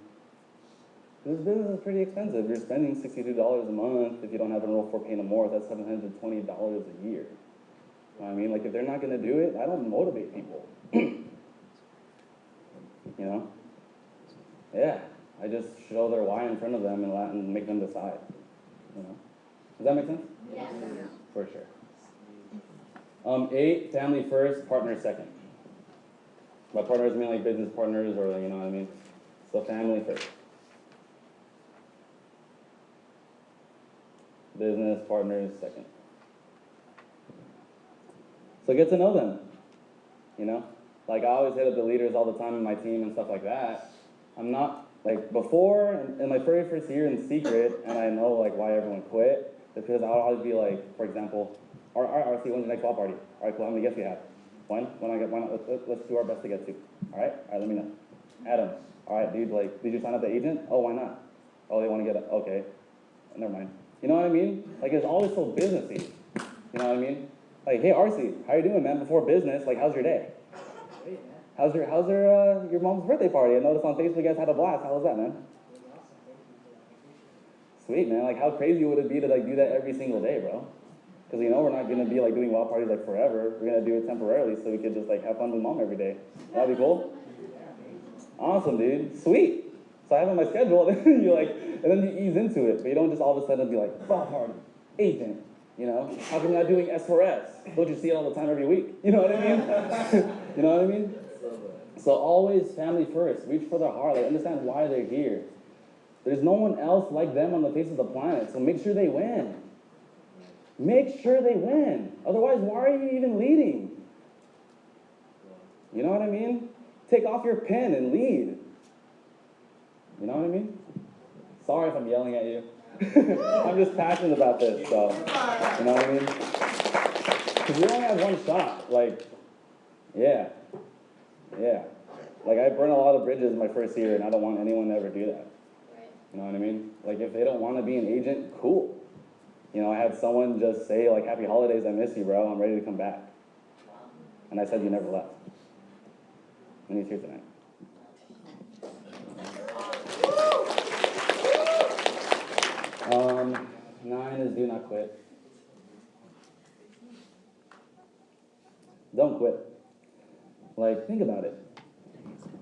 Speaker 3: This business is pretty expensive. You're spending $62 a month. If you don't have an enroll 4K no more, that's $720 a year. I mean, like, if they're not gonna do it, I don't motivate people. You know? Yeah, I just show their why in front of them and make them decide. You know? Does that make sense?
Speaker 5: Yes.
Speaker 3: For sure. 8, family first, partner second. By partners, I mean like business partners or, you know what I mean? So family first. Business partners second. So get to know them, you know? Like I always hit up the leaders all the time in my team and stuff like that. I'm not, like before, in my very first year in secret, and I know like why everyone quit, because I'll always be like, for example, all right, RC, when's the next ball party? All right, cool, how many guests we have? When I get one, let's do our best to get 2. All right, let me know. Adam, all right, dude, like, did you sign up the agent? Oh, why not? Oh, they want to get it, okay, never mind. You know what I mean? Like, it's always so businessy. You know what I mean? Like, hey, RC, how you doing, man? Before business, like, how's your day? How's your mom's birthday party? I noticed on Facebook you guys had a blast. How was that, man? Sweet, man. Like, how crazy would it be to like do that every single day, bro? Because you know we're not gonna be like doing wild parties like forever. We're gonna do it temporarily so we could just like have fun with mom every day. That'd be cool. Awesome, dude. Sweet. So I have it on my schedule, and then you like, and then you ease into it, but you don't just all of a sudden be like, ball party, agent. You know, how come you're not doing S4S? Don't you see it all the time every week? You know what I mean? You know what I mean? So always family first. Reach for their heart. Like understand why they're here. There's no one else like them on the face of the planet. So make sure they win. Make sure they win. Otherwise, why are you even leading? You know what I mean? Take off your pen and lead. You know what I mean? Sorry if I'm yelling at you. I'm just passionate about this, so you know what I mean? Because we only have one shot. Like, yeah. Like I burned a lot of bridges in my first year, and I don't want anyone to ever do that. You know what I mean? Like if they don't want to be an agent, cool. You know, I had someone just say like, "Happy holidays, I miss you, bro. I'm ready to come back." And I said, "You never left." And he's here tonight. 9 is do not quit. Don't quit. Like, think about it.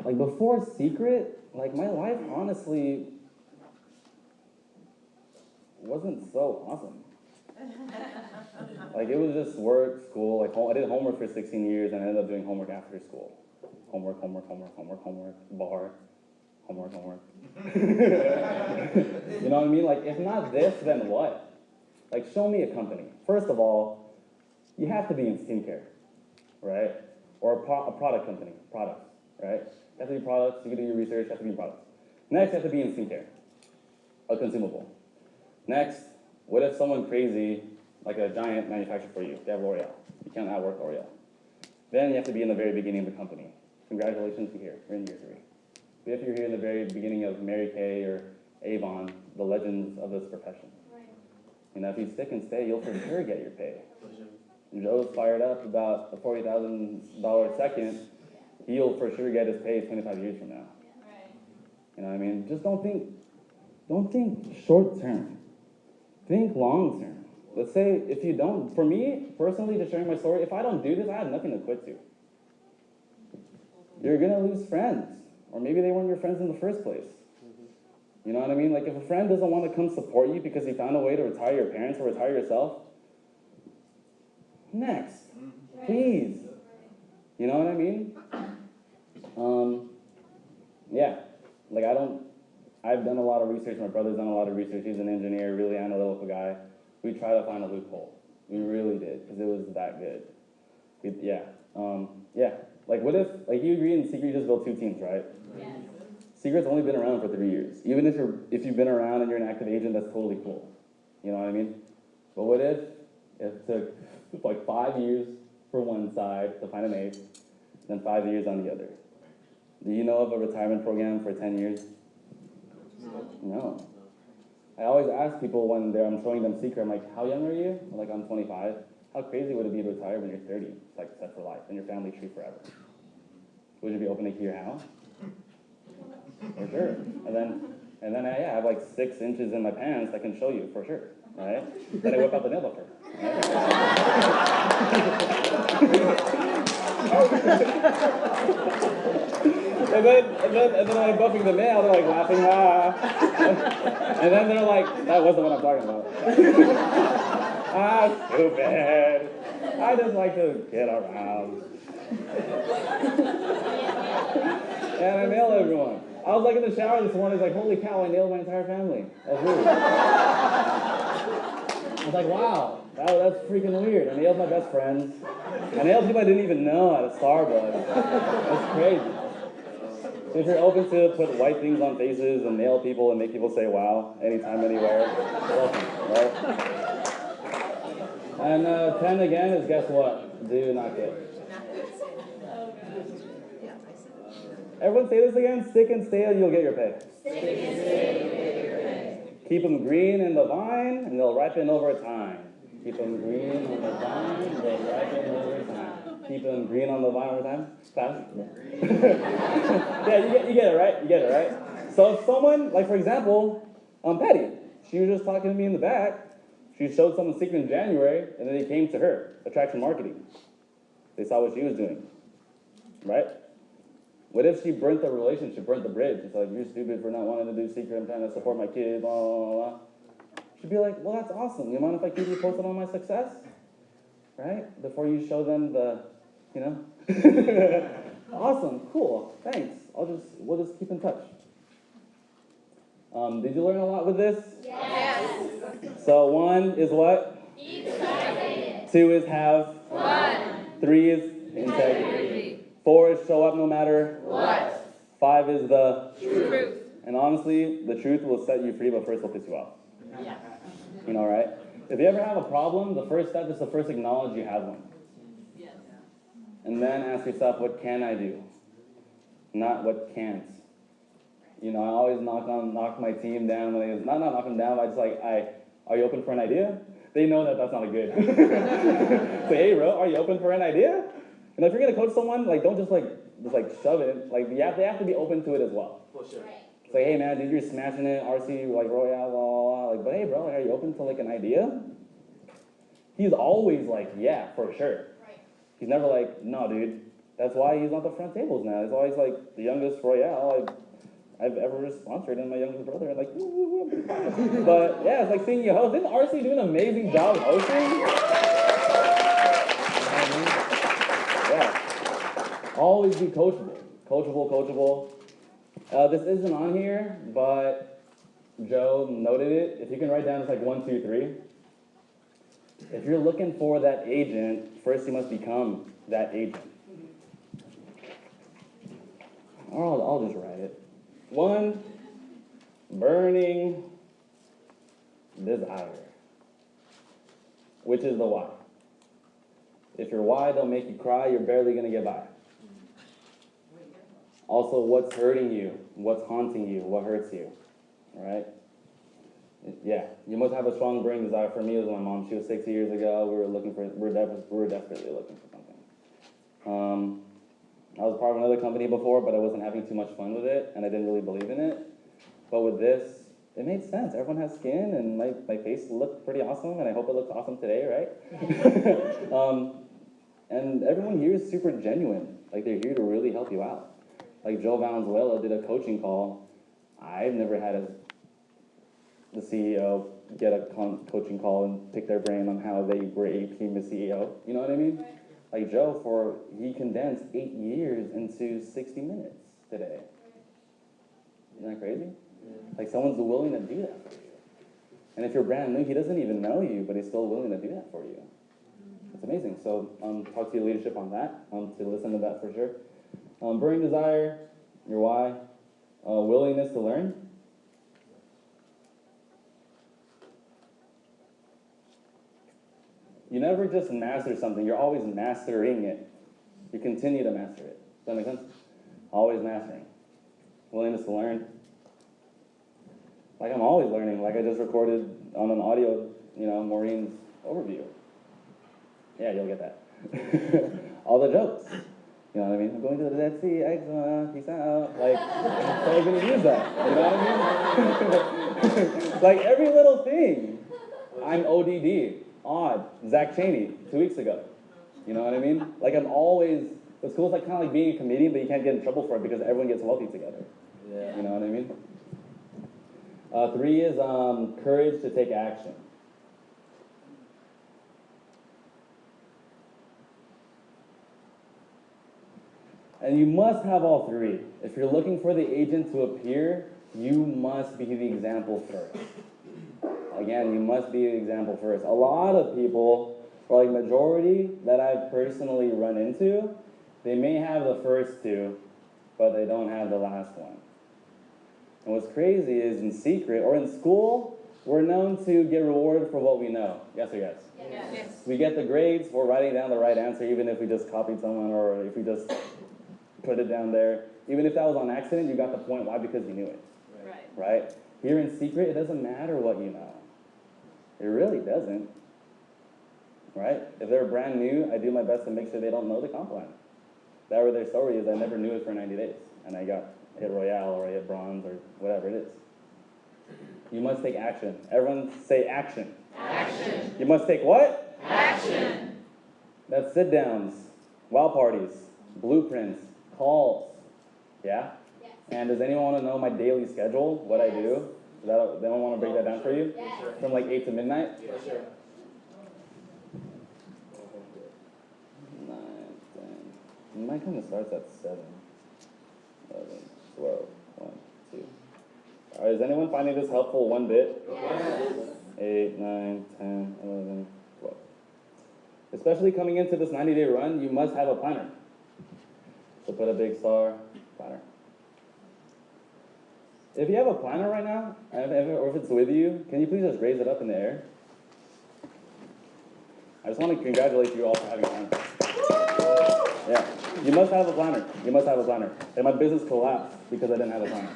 Speaker 3: Like, before Secret, like, my life honestly wasn't so awesome. Like, it was just work, school. Like, I did homework for 16 years and I ended up doing homework after school. Homework, bar, homework. You know what I mean? Like, if not this, then what? Like, show me a company. First of all, you have to be in skincare, right? Or a product company, products, right? You have to be products, you can do your research, you have to be products. Next, you have to be in skincare, a consumable. Next, what if someone crazy, like a giant manufacturer for you, they have L'Oreal. You can't outwork L'Oreal. Then you have to be in the very beginning of the company. Congratulations, you're here, you're in year 3. But if you're here in the very beginning of Mary Kay or Avon, the legends of this profession. You know, if you stick and stay, you'll for sure get your pay. And Joe's fired up about a $40,000 second, he'll for sure get his pay 25 years from now. You know what I mean? Just don't think short term. Think long term. Let's say if you don't, for me, personally, just sharing my story, if I don't do this, I have nothing to quit to. You're gonna lose friends. Or maybe they weren't your friends in the first place. You know what I mean? Like if a friend doesn't want to come support you because you found a way to retire your parents or retire yourself, next, please. You know what I mean? Yeah, like I've done a lot of research, my brother's done a lot of research, he's an engineer, really analytical guy. We tried to find a loophole. We really did, because it was that good. Like what if, like you agree in Secret you just built 2 teams, right? Yes. Secret's only been around for 3 years. Even if you've been around and you're an active agent, that's totally cool. You know what I mean? But what if it took like 5 years for one side to find an ace, then 5 years on the other? Do you know of a retirement program for 10 years? No. I always ask people when I'm showing them Secret, I'm like, how young are you? I'm like, I'm 25. How crazy would it be to retire when you're 30? It's like set for life, and your family tree forever. Would you be open to hear how? For sure. And then And then I have like 6 inches in my pants I can show you for sure, right? Then I whip out the nail buffer, right? and then when I'm buffing the nail, they're like laughing, ah. And then they're like, that wasn't what I'm talking about. Ah, stupid. I just like to get around. And I nail everyone. I was like in the shower this morning, I was like, holy cow, I nailed my entire family. That's weird. I was like, wow, that's freaking weird. I nailed my best friends. I nailed people I didn't even know at a Starbucks. That's crazy. So if you're open to put white things on faces and nail people and make people say wow, anytime, anywhere, welcome, right? And 10 again is guess what? Do not get. Everyone say this again. Stick and stay and you'll get your pay. Stick and stay and you'll get your pay. Keep them green in the vine and they'll ripen over time. Keep them green on the vine and they'll ripen over time. Keep them green on the vine over time. Class? Yeah, you get it, right? You get it, right? So if someone, like for example, Patty, she was just talking to me in the back. She showed someone secret in January and then they came to her, attraction marketing. They saw what she was doing, right? What if she burnt the relationship, burnt the bridge? It's like, you're stupid for not wanting to do secret, I'm trying to support my kids, blah, blah, blah, blah. She'd be like, well, that's awesome. You mind if I keep you posted on my success? Right? Before you show them the, you know? Awesome, cool, thanks. We'll just keep in touch. Did you learn a lot with this?
Speaker 5: Yes.
Speaker 3: So 1 is what?
Speaker 5: Excited.
Speaker 3: 2 is have.
Speaker 5: 1.
Speaker 3: 3 is integrity. 4 is show up no matter
Speaker 5: what.
Speaker 3: 5 is the
Speaker 5: Truth.
Speaker 3: And honestly, the truth will set you free, but first will piss you off.
Speaker 5: Yeah.
Speaker 3: You know, right? If you ever have a problem, the first step is to first acknowledge you have one.
Speaker 5: Yes.
Speaker 3: And then ask yourself, what can I do? Not what can't. You know, I always knock my team down when they, not knock them down, but I just like, are you open for an idea? They know that that's not a good. Say, hey bro, are you open for an idea? And if you're gonna coach someone, like don't just shove it. Like they have to be open to it as well.
Speaker 6: For sure.
Speaker 3: It's like, hey man, dude, you're smashing it, RC, like Royale, blah, blah, blah. Like, but hey bro, like, are you open to like an idea? He's always like, yeah, for sure.
Speaker 5: Right.
Speaker 3: He's never like, no dude. That's why he's on the front tables now. He's always like the youngest Royale I've ever sponsored, and my youngest brother, and like, woo, woo, woo. But yeah, it's like seeing you host. Didn't RC do an amazing job hosting? Yeah. Always be coachable. Coachable. This isn't on here, but Joe noted it. If you can write down, it's like 1, 2, 3. If you're looking for that agent, first you must become that agent. I'll just write it. 1, burning desire, which is the why. If your why don't make you cry, you're barely going to get by. Also, what's hurting you? What's haunting you? What hurts you? All right? Yeah, you must have a strong burning desire. For me, it was my mom. She was 6 years ago. We were desperately looking for something. I was part of another company before, but I wasn't having too much fun with it, and I didn't really believe in it. But with this, it made sense. Everyone has skin, and my face looked pretty awesome, and I hope it looks awesome today, right? And everyone here is super genuine. Like, they're here to really help you out. Like, Joe Valenzuela did a coaching call. I've never had the CEO get a coaching call and pick their brain on how they became a CEO. You know what I mean? Like Joe, he condensed 8 years into 60 minutes today. Isn't that crazy? Yeah. Like someone's willing to do that for you. And if you're brand new, he doesn't even know you, but he's still willing to do that for you. It's amazing. So talk to your leadership on that, to listen to that for sure. Burning desire, your why, willingness to learn. You never just master something, you're always mastering it. You continue to master it. Does that make sense? Always mastering. Willingness to learn. Like I'm always learning. Like I just recorded on an audio, Maureen's overview. Yeah, you'll get that. All the jokes. You know what I mean? I'm going to the Dead Sea, eczema, peace out. Like, so I'm gonna use that. You know what I mean? Like every little thing. I'm ODD, odd, Zach Cheney, 2 weeks ago. You know what I mean? Like I'm always, what's cool is like kind of like being a comedian, but you can't get in trouble for it because everyone gets wealthy together.
Speaker 6: Yeah.
Speaker 3: You know what I mean? 3 is courage to take action. And you must have all 3. If you're looking for the agent to appear, you must be the example first. Again, you must be the example first. A lot of people, or like majority that I've personally run into, they may have the first 2, but they don't have the last one. And what's crazy is in secret or in school, we're known to get rewarded for what we know. Yes or yes?
Speaker 7: Yes.
Speaker 3: We get the grades for writing down the right answer, even if we just copied someone or if we just put it down there. Even if that was on accident, you got the point. Why? Because you knew it.
Speaker 7: Right.
Speaker 3: Right? Here in secret, it doesn't matter what you know. It really doesn't. Right? If they're brand new, I do my best to make sure they don't know the comp plan. That or their story is I never knew it for 90 days. And I got hit Royale or I hit bronze or whatever it is. You must take action. Everyone say action.
Speaker 7: Action.
Speaker 3: You must take what?
Speaker 7: Action.
Speaker 3: That's sit downs, wow parties, blueprints, calls. Yeah?
Speaker 5: Yes.
Speaker 3: And does anyone want to know my daily schedule, what I do? Does anyone want to break that down for you?
Speaker 5: Yes.
Speaker 3: From like 8 to midnight?
Speaker 6: For sure.
Speaker 3: 9, 10. Mine kind of starts at 7, 11, 12, 1, 2. All right, is anyone finding this helpful one bit?
Speaker 5: Yes.
Speaker 3: 8, 9, 10, 11, 12. Especially coming into this 90-day run, you must have a planner. So put a big star, planner. If you have a planner right now, or if it's with you, can you please just raise it up in the air? I just want to congratulate you all for having a planner. Yeah, you must have a planner. You must have a planner. And my business collapsed because I didn't have a planner.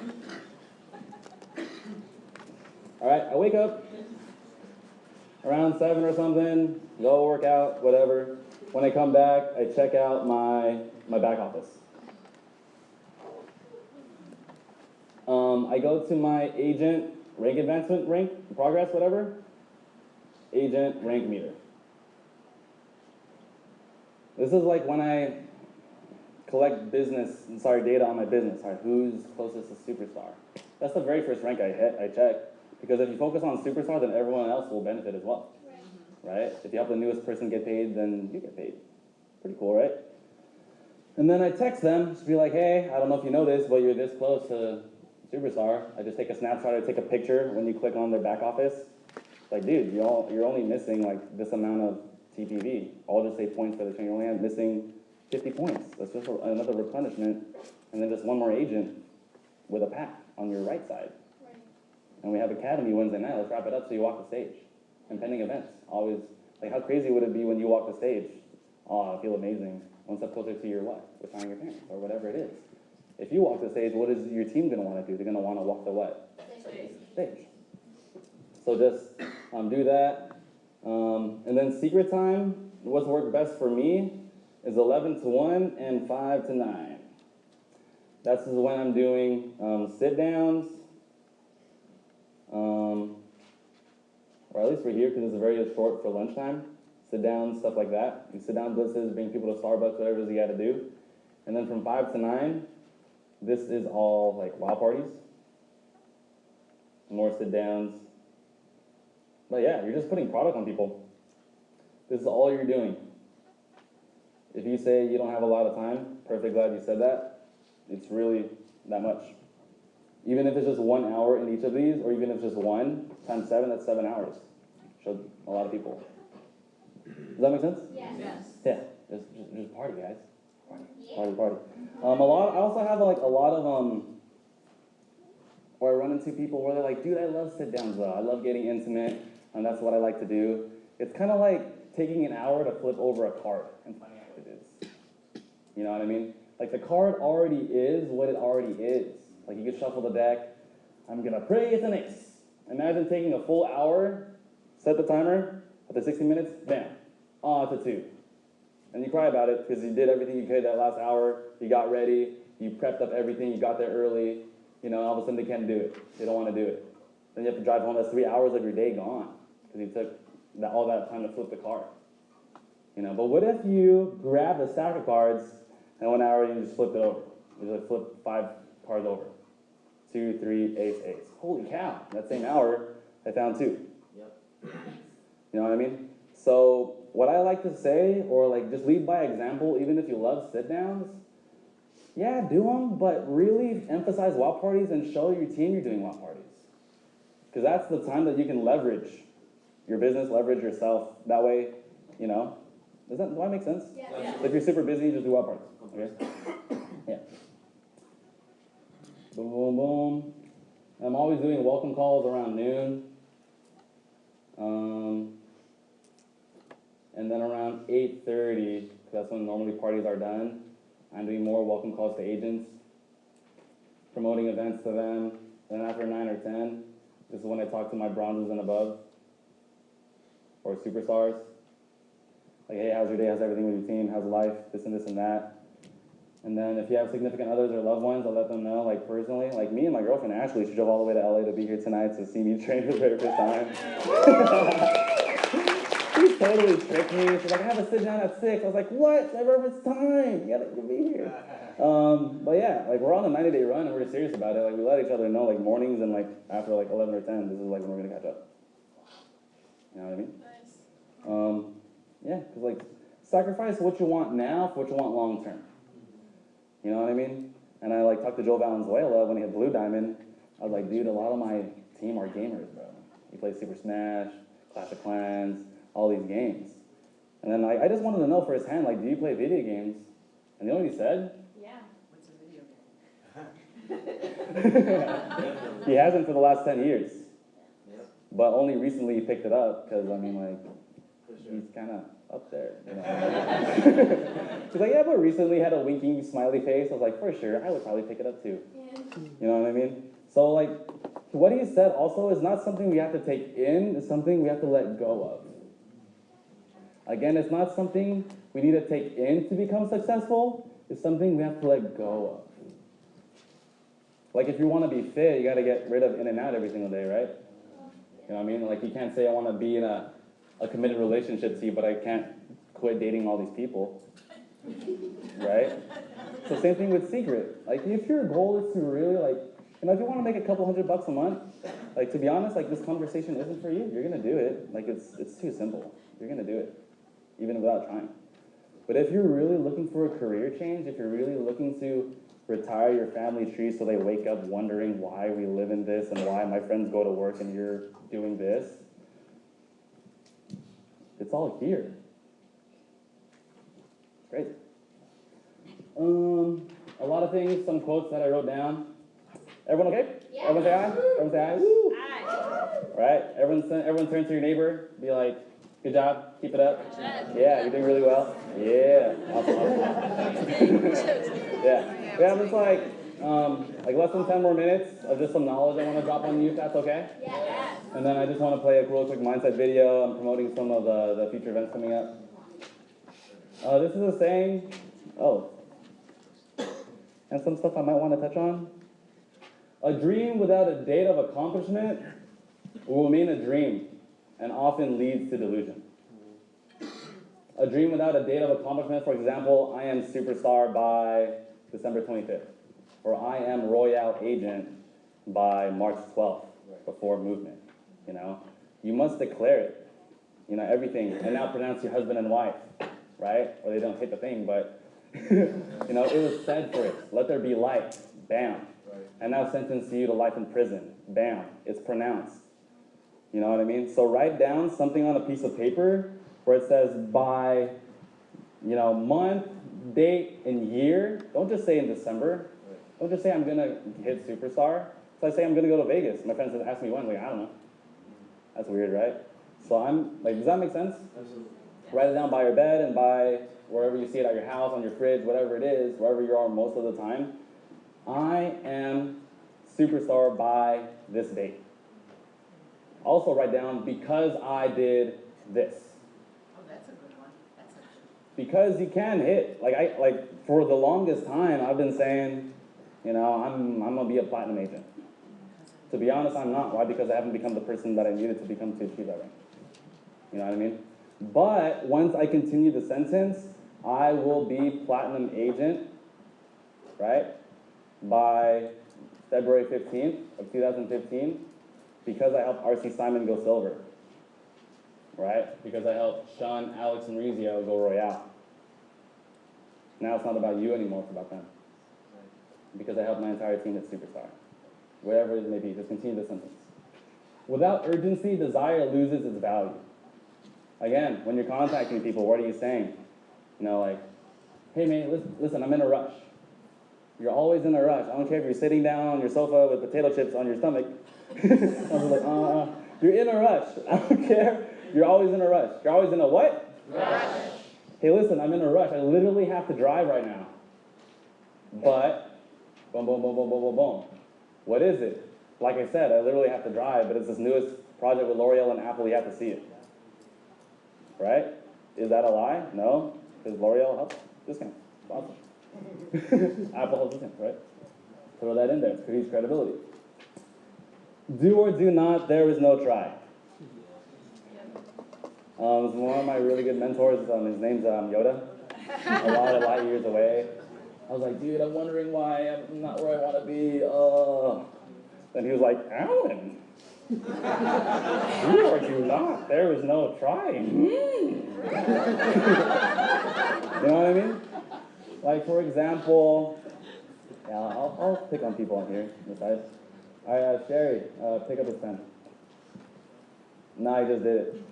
Speaker 3: All right, I wake up around 7 or something, go work out, whatever. When I come back, I check out my back office. I go to my agent rank advancement, rank progress, whatever. Agent rank meter. This is like when I collect data on my business. Who's closest to superstar? That's the very first rank I check. Because if you focus on superstar, then everyone else will benefit as well. Right? If you help the newest person get paid, then you get paid. Pretty cool, right? And then I text them, just be like, hey, I don't know if you know this, but you're this close to superstar. I just take a snapshot, I take a picture when you click on their back office. It's like, dude, you're only missing like this amount of TPV. I'll just say points for the training. You're only missing 50 points. That's just another replenishment. And then just one more agent with a pack on your right side.
Speaker 5: Right.
Speaker 3: And we have Academy Wednesday night. Let's wrap it up so you walk the stage. And pending events. Always, like how crazy would it be when you walk the stage? Oh, I feel amazing. One step closer to your what? Retiring your parents or whatever it is. If you walk the stage, what is your team going to want to do? They're going to want to walk the what? Stage. So just do that. And then secret time, what's worked best for me is 11 to 1 and 5 to 9. That's when I'm doing sit downs, or at least we're here because it's very short for lunchtime. Sit down, stuff like that. You sit down blitzes, bring people to Starbucks, whatever it is you got to do. And then from 5 to 9, this is all like wow parties, more sit downs. But yeah, you're just putting product on people. This is all you're doing. If you say you don't have a lot of time, perfect, glad you said that. It's really that much. Even if it's just 1 hour in each of these, or even if it's just 1 times 7, that's 7 hours. Showed a lot of people. Does that make sense?
Speaker 5: Yes.
Speaker 7: Yes.
Speaker 3: Yeah, just party, guys. Party. I also have like a lot of where I run into people where they're like, dude, I love sit downs though. I love getting intimate, and that's what I like to do. It's kind of like taking an hour to flip over a card and finding out what it is. You know what I mean? Like the card already is what it already is. Like you can shuffle the deck. I'm gonna pray it's an ace. Imagine taking a full hour, set the timer, after 60 minutes, bam, it's a 2. And you cry about it because you did everything you could that last hour. You got ready. You prepped up everything. You got there early. You know, all of a sudden they can't do it. They don't want to do it. Then you have to drive home. That's 3 hours of your day gone because you took all that time to flip the card. You know, but what if you grab the stack of cards and 1 hour you just flipped it over? You just flip 5 cards over. 2, 3, ace, ace. Holy cow! That same hour, I found 2.
Speaker 6: Yep.
Speaker 3: You know what I mean? So what I like to say, or like just lead by example, even if you love sit-downs, yeah, do them, but really emphasize WOP parties and show your team you're doing WOP parties. Because that's the time that you can leverage your business, leverage yourself. That way, you know, do that make sense?
Speaker 5: Yeah.
Speaker 3: So if you're super busy, just do WOP parties, okay? Yeah. Boom, boom, boom. I'm always doing welcome calls around noon. And then around 8:30, because that's when normally parties are done, I'm doing more welcome calls to agents, promoting events to them. Then after 9 or 10, this is when I talk to my bronzes and above, or superstars. Like, hey, how's your day? How's everything with your team? How's life? This and that. And then if you have significant others or loved ones, I'll let them know, like personally. Like me and my girlfriend Ashley, she drove all the way to LA to be here tonight to see me train for the very first time. She totally tricked me. She's like, I have to sit down at 6. I was like, what? My first time. You gotta be here. But yeah, like we're on a 90-day run and we're serious about it. Like we let each other know like mornings and like after like 11 or 10, this is like when we're gonna catch up. You know what I mean? Nice. Yeah, because like sacrifice what you want now for what you want long term. You know what I mean? And I like talked to Joe Valenzuela when he had Blue Diamond. I was like, dude, a lot of my team are gamers, bro. He plays Super Smash, Clash of Clans, all these games. And then I just wanted to know firsthand, like, do you play video games? And you know what he said?
Speaker 8: Yeah. What's a video game?
Speaker 3: He hasn't for the last 10 years.
Speaker 6: Yep.
Speaker 3: But only recently he picked it up, because, I mean, like,
Speaker 6: For sure.
Speaker 3: he's kind of up there. You know? He's like, yeah, but recently had a winking smiley face. I was like, for sure, I would probably pick it up too.
Speaker 5: Yeah.
Speaker 3: You know what I mean? So, like, what he said also is not something we have to take in, it's something we have to let go of. Again, it's not something we need to take in to become successful, it's something we have to let go of. Like, if you want to be fit, you got to get rid of in and out every single day, right? You know what I mean? Like, you can't say I want to be in a committed relationship to you, but I can't quit dating all these people, right? So same thing with secret. Like, if your goal is to really, like, you know, if you want to make a couple $100 a month, like, to be honest, like, this conversation isn't for you. You're going to do it. Like, it's too simple. You're going to do it, even without trying. But if you're really looking for a career change, if you're really looking to retire your family tree so they wake up wondering why we live in this and why my friends go to work and you're doing this, it's all here. Great. A lot of things, some quotes that I wrote down. Everyone okay?
Speaker 5: Yeah.
Speaker 3: Everyone say aye? Everyone say aye? Woo!
Speaker 8: Aye.
Speaker 3: Right? Everyone turn to your neighbor, be like, good job, keep it up. Yeah, you're doing really well. Yeah. Awesome. Yeah. We have just like less than 10 more minutes of just some knowledge I want to drop on you, if that's okay?
Speaker 5: Yeah.
Speaker 3: And then I just want to play a real quick mindset video. I'm promoting some of the future events coming up. This is a saying. Oh. And some stuff I might want to touch on. A dream without a date of accomplishment will remain a dream and often leads to delusion. A dream without a date of accomplishment, for example, I am superstar by December 25th, or I am Royale agent by March 12th, before movement, you know? You must declare it, you know, everything, and now pronounce your husband and wife, right? Or they don't hit the thing, but, you know, it was said for it. Let there be light, bam. And now sentence you to life in prison, bam. It's pronounced. You know what I mean? So write down something on a piece of paper where it says by, you know, month, date, and year. Don't just say in December. Don't just say I'm going to hit superstar. So I say I'm going to go to Vegas. My friends ask me when. Like, I don't know. That's weird, right? So I'm, like, does that make sense?
Speaker 6: Absolutely.
Speaker 3: Write it down by your bed and by wherever you see it at your house, on your fridge, whatever it is, wherever you are most of the time. I am superstar by this date. Also write down because I did this.
Speaker 8: Oh, that's a good one. That's
Speaker 3: Because you can hit, like for the longest time, I've been saying, you know, I'm gonna be a platinum agent. To be honest, I'm not. Why? Because I haven't become the person that I needed to become to achieve that rank. You know what I mean? But once I continue the sentence, I will be platinum agent, right? By February 15th of 2015, because I helped RC Simon go silver, right? Because I helped Sean, Alex, and Rizio go royale. Now it's not about you anymore, it's about them. Because I helped my entire team hit superstar. Whatever it may be, just continue the sentence. Without urgency, desire loses its value. Again, when you're contacting people, what are you saying? You know, like, hey man, listen, I'm in a rush. You're always in a rush. I don't care if you're sitting down on your sofa with potato chips on your stomach. I was like, you're in a rush. I don't care. You're always in a rush. You're always in a what?
Speaker 6: Rush.
Speaker 3: Hey, listen, I'm in a rush. I literally have to drive right now. But, boom, boom, boom, boom, boom, boom, boom. What is it? Like I said, I literally have to drive, but it's this newest project with L'Oreal and Apple. You have to see it. Right? Is that a lie? No. Because L'Oreal helps discount. It's awesome. Apple helps discount, right? Throw that in there. It's huge credibility. Do or do not, there is no try. One of my really good mentors, his name's Yoda. A lot of light years away. I was like, dude, I'm wondering why I'm not where I want to be. And he was like, Alan, do or do not, there is no trying. You know what I mean? Like, for example, yeah, I'll pick on people on here, on the side. Sherry, pick up his pen. No, I just did it.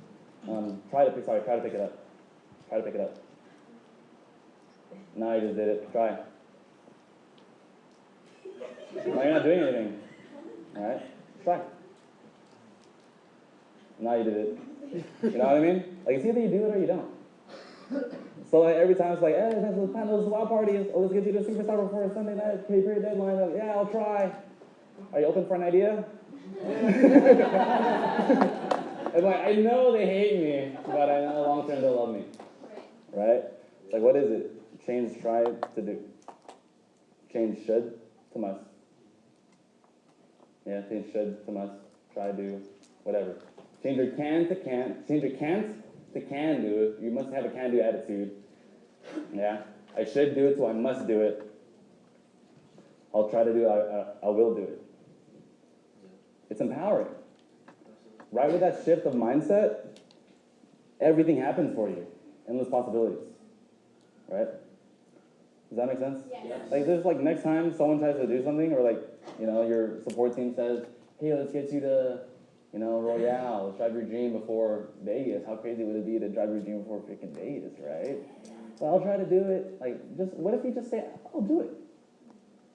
Speaker 3: Try to pick it up. Try to pick it up. No, I just did it. Try. No, you're not doing anything. All right? Try. Now you did it. You know what I mean? Like, it's either you do it or you don't. So like, every time it's like, hey, that's the plan, those wild parties. Oh, let's get you to Superstar before Sunday night, period deadline. Like, yeah, I'll try. Are you open for an idea? And like, I know they hate me, but I know long term they'll love me. Right? It's like, what is it? Change try to do. Change should to must. Yeah, change should to must. Try do, whatever. Change your can to can't. Change your can't to can do. You must have a can do attitude. Yeah? I should do it, so I must do it. I'll try to do it, I will do it. It's empowering. Right with that shift of mindset, everything happens for you. Endless possibilities. Right? Does that make sense?
Speaker 5: Yes.
Speaker 3: Like, there's like, next time someone tries to do something, or like, you know, your support team says, hey, let's get you to, you know, Royale, let's drive your dream before Vegas. How crazy would it be to drive your dream before freaking Vegas, right? So I'll try to do it. Like, just, what if you just say, I'll do it?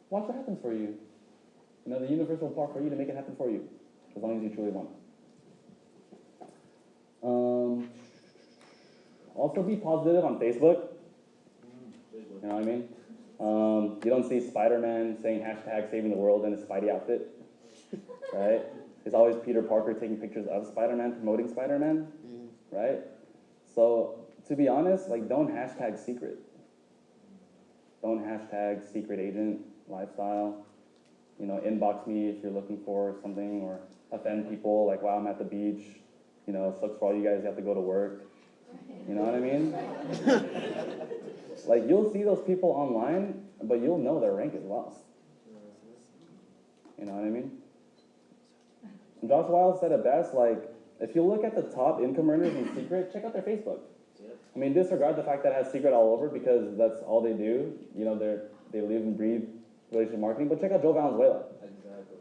Speaker 3: Watch what happens for you. You know, the universe will part for you to make it happen for you, as long as you truly want it. Also be positive on Facebook. You know what I mean? You don't see Spider-Man saying hashtag saving the world in his Spidey outfit, right? It's always Peter Parker taking pictures of Spider-Man, promoting Spider-Man, right? So, to be honest, like, don't hashtag secret. Don't hashtag secret agent lifestyle. You know, inbox me if you're looking for something, or offend people, like, wow, I'm at the beach. You know, sucks for all you guys who have to go to work. You know what I mean? Like, you'll see those people online, but you'll know their rank is lost. You know what I mean? And Josh Wild said it best, like, if you look at the top income earners in Secret, check out their Facebook. I mean, disregard the fact that it has Secret all over, because that's all they do. You know, they live and breathe relationship marketing, but check out Joe Valenzuela.
Speaker 6: Exactly.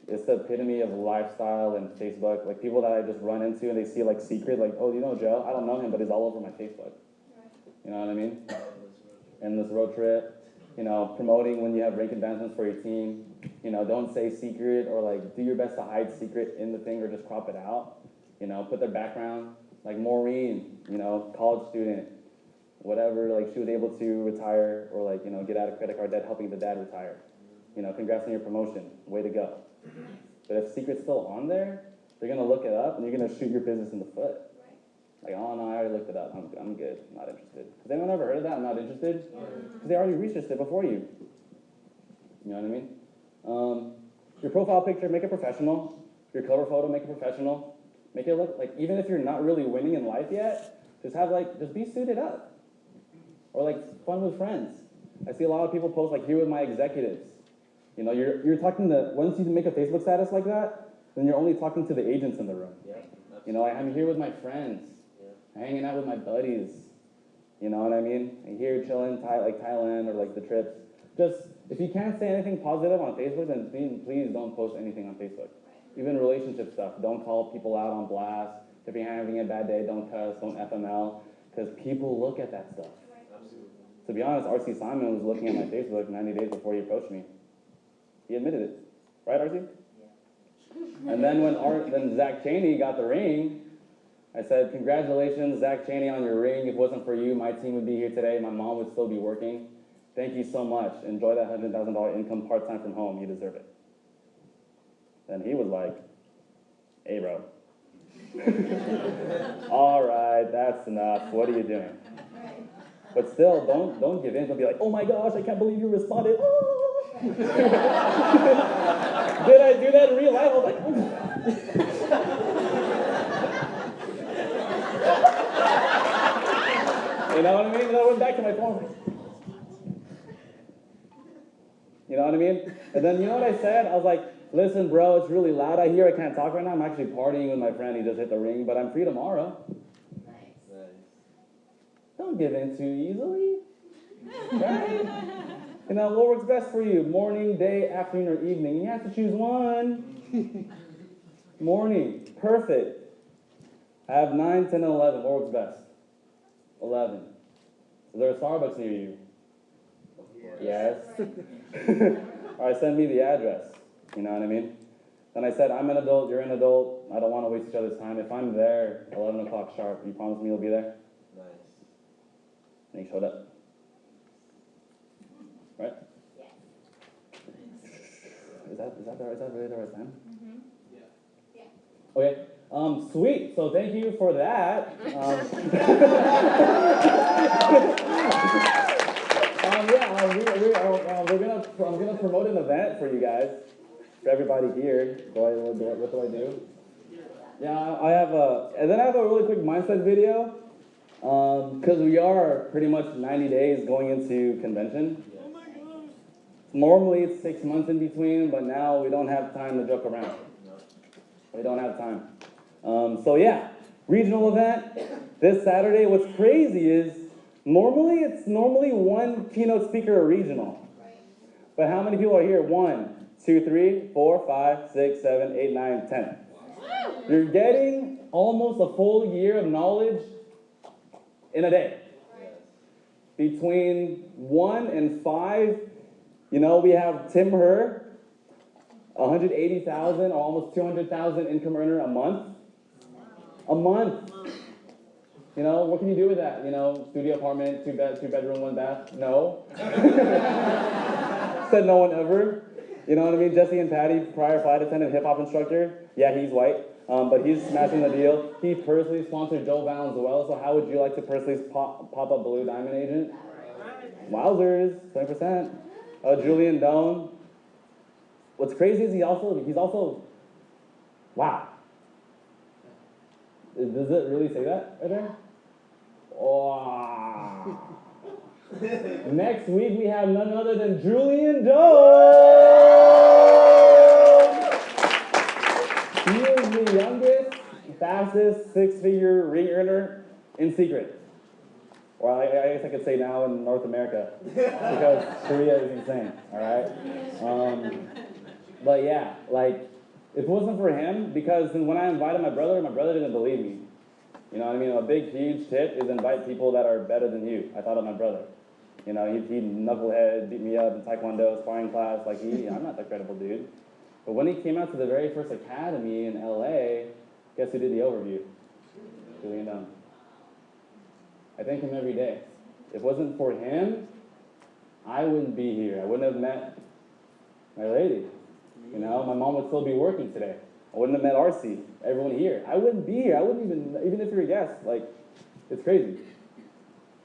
Speaker 3: It's the epitome of lifestyle and Facebook. Like, people that I just run into and they see, like, Secret, like, oh, you know Joe? I don't know him, but he's all over my Facebook. You know what I mean? And this road trip, you know, promoting when you have rank advancements for your team. You know, don't say secret, or like, do your best to hide secret in the thing, or just crop it out. You know, put their background. Like Maureen, you know, college student, whatever, like, she was able to retire, or like, you know, get out of credit card debt, helping the dad retire. You know, congrats on your promotion, way to go. But if secret's still on there, they're gonna look it up and you're gonna shoot your business in the foot. Like, oh no, I already looked it up. I'm good. I'm not interested. Has anyone ever heard of that? I'm not interested? Because they already researched it before you. You know what I mean? Your profile picture, make it professional. Your cover photo, make it professional. Make it look like, even if you're not really winning in life yet, just be suited up. Or like fun with friends. I see a lot of people post like, here with my executives. You know, you're talking to, once you make a Facebook status like that, then you're only talking to the agents in the room.
Speaker 6: Yeah.
Speaker 3: You know, I'm here with my friends, hanging out with my buddies. You know what I mean? I'm here chilling, like Thailand or like the trips. Just, if you can't say anything positive on Facebook, then please don't post anything on Facebook. Even relationship stuff. Don't call people out on blast. If you're having a bad day, don't cuss, don't FML, because people look at that stuff.
Speaker 6: Absolutely.
Speaker 3: To be honest, RC Simon was looking at my Facebook 90 days before he approached me. He admitted it. Right, RC? And then when Zach Cheney got the ring, I said, congratulations, Zach Cheney, on your ring. If it wasn't for you, my team would be here today. My mom would still be working. Thank you so much. Enjoy that $100,000 income part-time from home. You deserve it. Then he was like, hey, bro. All right, that's enough. What are you doing? But still, don't give in. Don't be like, oh my gosh, I can't believe you responded. Oh. Did I do that in real life? I was like, oh. You know what I mean? And I went back to my phone. You know what I mean? And then you know what I said? I was like, listen, bro, it's really loud out here. I can't talk right now. I'm actually partying with my friend. He just hit the ring, but I'm free tomorrow.
Speaker 6: Nice.
Speaker 3: Don't give in too easily. Right? You know, what works best for you? Morning, day, afternoon, or evening? You have to choose one. Morning. Perfect. I have 9, 10, and 11. What works best? 11. Is there a Starbucks near you? Yes. All right, send me the address. You know what I mean? Then I said, I'm an adult, you're an adult. I don't want to waste each other's time. If I'm there, 11 o'clock sharp, you promise me you'll be there?
Speaker 6: Nice.
Speaker 3: And he showed up. Right? Is that really the right time?
Speaker 6: Yeah.
Speaker 3: Okay. Sweet. So thank you for that. I'm gonna promote an event for you guys, for everybody here. What do I do? Yeah, I have a really quick mindset video, because we are pretty much 90 days going into convention. Normally it's 6 months in between, but now we don't have time to joke around. We don't have time. So yeah, regional event this Saturday. What's crazy is it's normally one keynote speaker a regional. But how many people are here? 1, 2, 3, 4, 5, 6, 7, 8, 9, 10. You're getting almost a full year of knowledge in a day. Between 1 and 5, you know, we have Tim Herr, 180,000 or almost 200,000 income earner a month. A month. You know, what can you do with that? You know, studio apartment, 2 bedroom, 1 bath? No. Said no one ever. You know what I mean? Jesse and Patty, prior flight attendant, hip hop instructor. Yeah, he's white, but he's smashing the deal. He personally sponsored Joe Valenzuela, so how would you like to personally pop up Blue Diamond Agent? Wowzers, 20%. Julian Doan. What's crazy is he's also, wow. Does it really say that right there? Wow. Next week we have none other than Julian Doan. He is the youngest, fastest 6-figure ring earner in secret. Well, I guess I could say now in North America, because Korea is insane, all right? But yeah, like, if it wasn't for him, because when I invited my brother didn't believe me. You know what I mean? A big, huge tip is invite people that are better than you. I thought of my brother. You know, he knucklehead, beat me up in Taekwondo, sparring class, like I'm not that credible dude. But when he came out to the very first academy in LA, guess who did the overview? Julian Doan. I thank him every day. If it wasn't for him, I wouldn't be here. I wouldn't have met my lady. You know, my mom would still be working today. I wouldn't have met RC, everyone here. I wouldn't be here. I wouldn't even if you're a guest, like, it's crazy.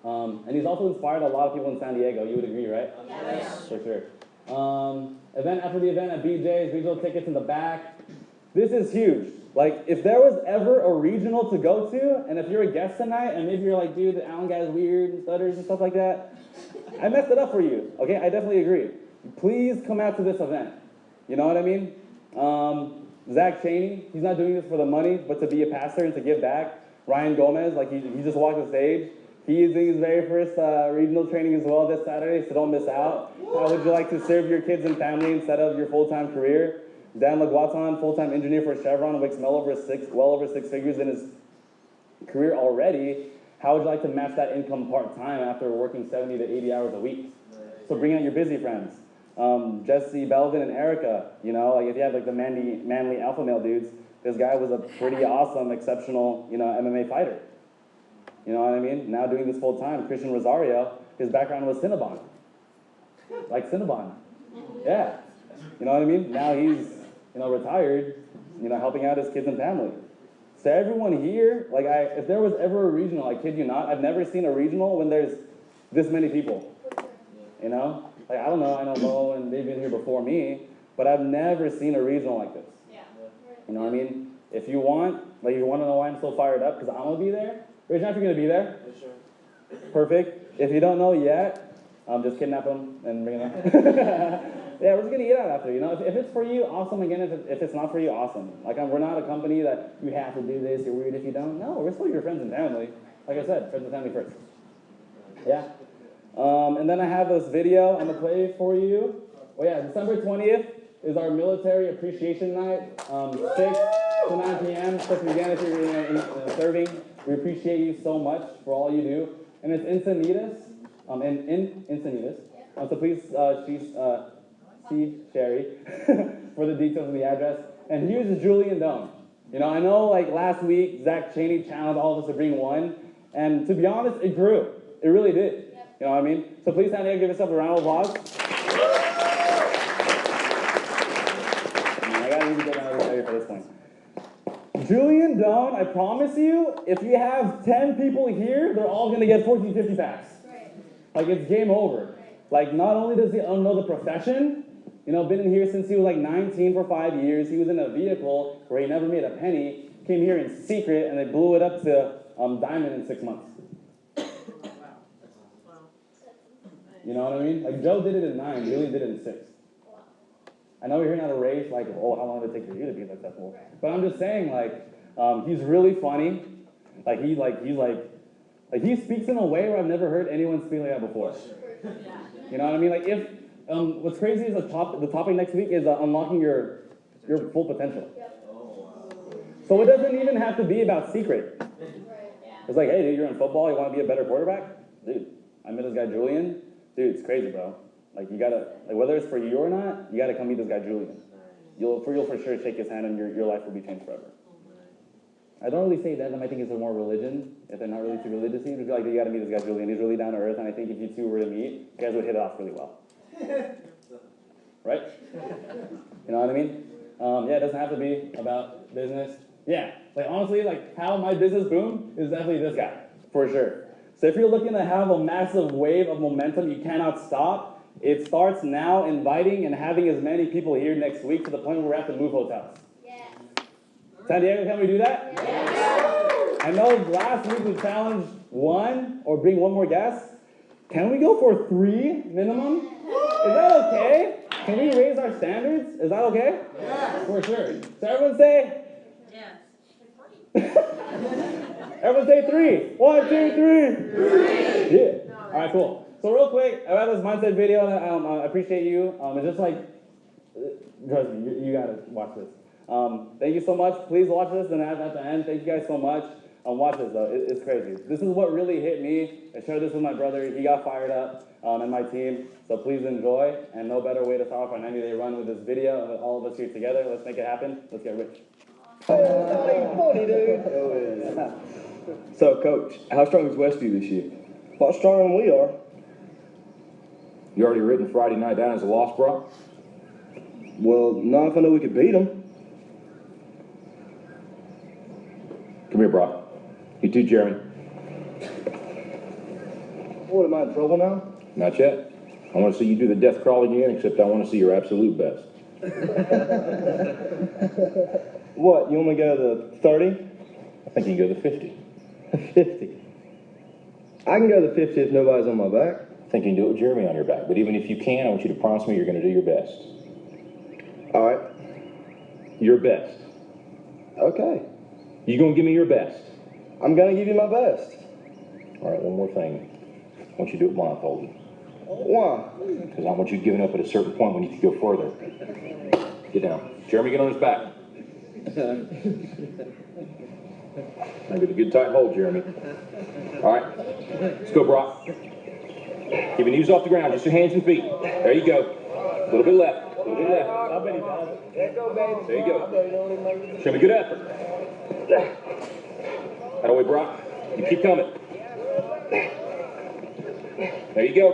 Speaker 3: And he's also inspired a lot of people in San Diego. You would agree, right?
Speaker 7: Yes.
Speaker 3: For sure. Event after the event at BJ's, regional tickets in the back. This is huge. Like, if there was ever a regional to go to, and if you're a guest tonight, and maybe you're like, dude, the Allen guy's weird and stutters and stuff like that, I messed it up for you, okay? I definitely agree. Please come out to this event. You know what I mean? Zach Cheney, he's not doing this for the money, but to be a pastor and to give back. Ryan Gomez, like he just walked the stage. He is doing his very first regional training as well this Saturday, so don't miss out. How would you like to serve your kids and family instead of your full-time career? Dan LaGuatan, full-time engineer for Chevron, makes well over six figures in his career already. How would you like to match that income part-time after working 70 to 80 hours a week? So bring out your busy friends. Jesse Belvin and Erica, you know, like if you have like the manly alpha male dudes, this guy was a pretty awesome, exceptional, you know, MMA fighter. You know what I mean? Now doing this full time. Christian Rosario, his background was Cinnabon. Like Cinnabon. Yeah. You know what I mean? Now he's, you know, retired, you know, helping out his kids and family. So everyone here, like if there was ever a regional, I kid you not, I've never seen a regional when there's this many people. You know? Like I don't know, I know Mo and they've been here before me, but I've never seen a regional like this.
Speaker 5: Yeah.
Speaker 3: You know what I mean? If you want, like you want to know why I'm so fired up, because I'm going to be there. Raise your hand if you're going to be there.
Speaker 6: For sure.
Speaker 3: Perfect. If you don't know yet, just kidnap them and bring them up. Yeah, we're just going to eat out after, you know. If it's for you, awesome. Again, if it's not for you, awesome. Like, we're not a company that you have to do this, you're weird if you don't. No, we're still your friends and family. Like I said, friends and family first. Yeah. And then I have this video I'm going to play for you. Oh yeah, December 20th is our military appreciation night, 6 to 9 p.m. So again, if you're serving, we appreciate you so much for all you do. And it's Encinitas, in Encinitas. So please see Sherry for the details of the address. And here's Julian Doan. You know, I know like last week, Zach Cheney challenged all of us to bring one. And to be honest, it grew. It really did. You know what I mean? So please, San Diego, give yourself a round of applause. I gotta even go down to for this point. Julian Doan, I promise you, if you have 10 people here, they're all gonna get 14, 50 packs.
Speaker 5: Right.
Speaker 3: Like it's game over.
Speaker 5: Right.
Speaker 3: Like not only does he know the profession, you know, been in here since he was like 19 for 5 years. He was in a vehicle where he never made a penny, came here in secret, and they blew it up to diamond in 6 months. You know what I mean? Like Joe did it in 9, Julian did it in 6. I know you're hearing out a race, like, oh, how long did it take for you to be successful? But I'm just saying, like, he's really funny. Like, he speaks in a way where I've never heard anyone speak like that before. You know what I mean? Like, if, what's crazy is the topic next week is unlocking your full potential. So it doesn't even have to be about secret. It's like, hey, dude, you're in football, you want to be a better quarterback? Dude, I met this guy, Julian. Dude, it's crazy, bro. Like, you gotta, like, whether it's for you or not, you gotta come meet this guy, Julian. You'll for sure shake his hand and your life will be changed forever. I don't really say that, I think it's more religion. If they're not really too religious, you'd be like, you gotta meet this guy, Julian. He's really down to earth, and I think if you two were to meet, you guys would hit it off really well. Right? You know what I mean? Yeah, it doesn't have to be about business. Yeah, like honestly, like how my business boomed is definitely this guy, for sure. So if you're looking to have a massive wave of momentum you cannot stop, it starts now inviting and having as many people here next week to the point where we have to move hotels.
Speaker 5: Yes.
Speaker 3: San Diego, can we do that?
Speaker 5: Yes.
Speaker 3: I know last week we challenged 1 or bring 1 more guest. Can we go for 3 minimum? Is that okay? Can we raise our standards? Is that okay?
Speaker 7: Yes.
Speaker 3: For sure. So everyone say?
Speaker 7: Yes.
Speaker 3: Everyone say 3. 1, 2, 3. 3. Yeah. All right, cool. So real quick, I have this mindset video, and I appreciate you. It's just like, trust me, you gotta watch this. Thank you so much. Please watch this, and at the end, thank you guys so much. Watch this though, it's crazy. This is what really hit me. I shared this with my brother. He got fired up, and my team. So please enjoy, and no better way to start off our 90-day run with this video, and with all of us here together. Let's make it happen. Let's get rich.
Speaker 2: So, Coach, how strong is Westview this year? A lot stronger than we are.
Speaker 9: You already written Friday night down as a loss, bro?
Speaker 2: Well, not if I know we could beat them.
Speaker 9: Come here, Brock. You too, Jeremy.
Speaker 2: What, am I in trouble now?
Speaker 9: Not yet. I want to see you do the death crawl again, except I want to see your absolute best.
Speaker 2: What, you only go to the 30?
Speaker 9: I think you can go to 50.
Speaker 2: 50. I can go to 50 if nobody's on my back.
Speaker 9: I think you can do it with Jeremy on your back. But even if you can, I want you to promise me you're going to do your best.
Speaker 2: All right.
Speaker 9: Your best.
Speaker 2: Okay.
Speaker 9: You going to give me your best?
Speaker 2: I'm going to give you my best.
Speaker 9: All right, one more thing. I want you to do it blindfolded.
Speaker 2: Why?
Speaker 9: Because I want you giving up at a certain point when you can go further. Get down. Jeremy, get on his back. Now get a good tight hold, Jeremy. All right. Let's go, Brock. Keep your knees off the ground, just your hands and feet. There you go. A little bit left. A little bit left.
Speaker 2: I bet he does it. There you go, baby.
Speaker 9: There you go.
Speaker 2: I bet he don't even make it.
Speaker 9: Show me good effort. That way, Brock. You keep coming. There you go.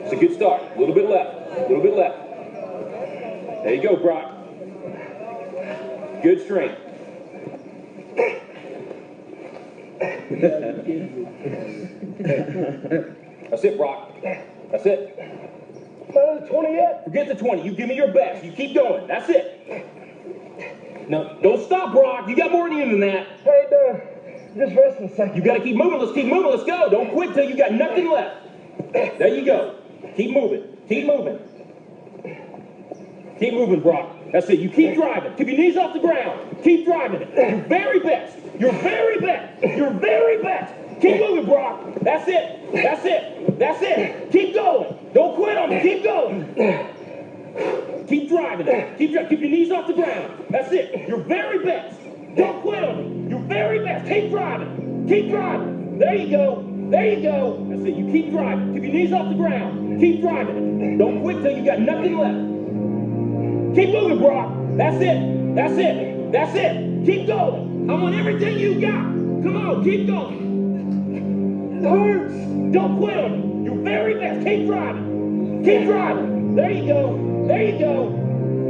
Speaker 9: It's a good start. A little bit left. A little bit left. There you go, Brock. Good strength. That's it, Brock. That's it.
Speaker 2: Not the 20 yet?
Speaker 9: Forget the 20. You give me your best. You keep going. That's it. No, don't stop, Brock. You got more in you than that.
Speaker 2: Hey, just rest a second.
Speaker 9: You got to keep moving. Let's keep moving. Let's go. Don't quit till you got nothing left. There you go. Keep moving. Keep moving. Keep moving, Brock. That's it. You keep driving. Keep your knees off the ground. Keep driving it. Your very best. Your very best. Your very best. Keep moving, Brock. That's it. That's it. That's it. Keep going. Don't quit on me. Keep going. Keep driving it. Keep driving. Keep your knees off the ground. That's it. Your very best. Don't quit on me. Your very best. Keep driving. Keep driving. There you go. There you go. That's it. You keep driving. Keep your knees off the ground. Keep driving it. Don't quit till you got nothing left. Keep moving, Brock. That's it. That's it. That's it. Keep going. I want everything you got. Come on, keep going. It hurts. Don't quit on me. Your very best. Keep driving. Keep driving. There you go. There you go.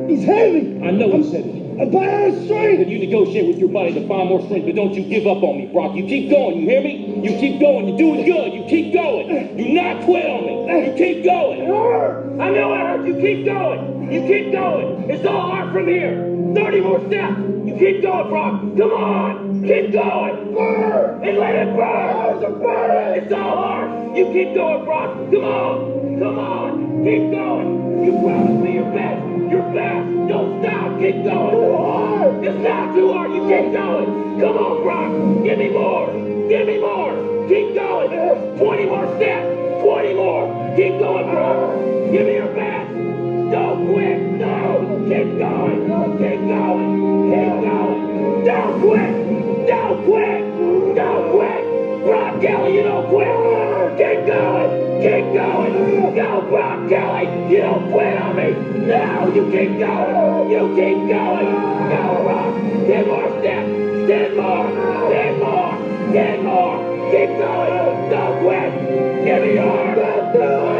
Speaker 2: He's heavy.
Speaker 9: I know he's heavy.
Speaker 2: I'm bad at strength.
Speaker 9: Then you negotiate with your body to find more strength, but don't you give up on me, Brock. You keep going. You hear me? You keep going. You're doing good. You keep going. Do not quit on me. You keep going.
Speaker 2: It hurts.
Speaker 9: I know it hurts. You keep going. You keep going. It's all art from here. 30 more steps. You keep going, Brock. Come on. Keep going.
Speaker 2: Burn.
Speaker 9: And let it burn.
Speaker 2: It's burn.
Speaker 9: It's all art. You keep going, Brock. Come on. Come on. Keep going. You promised me your best. Your best. Don't stop. Keep going.
Speaker 2: Too hard.
Speaker 9: It's not too hard. You keep going. Come on, Brock. Give me more. Give me more. Keep going. 20 more steps. 20 more. Keep going, Brock. Give me your best. Don't quit. No. Keep going. Keep going. Keep going. Don't quit. Don't quit. Don't quit. Brock Kelly, you don't quit. Keep going. Keep going. Go, Brock Kelly. You don't quit on me. No, you keep going. You keep going. Go, Brock. 10 more steps. 10 more. 10 more. 10 more. Keep going. Don't quit. Give me your.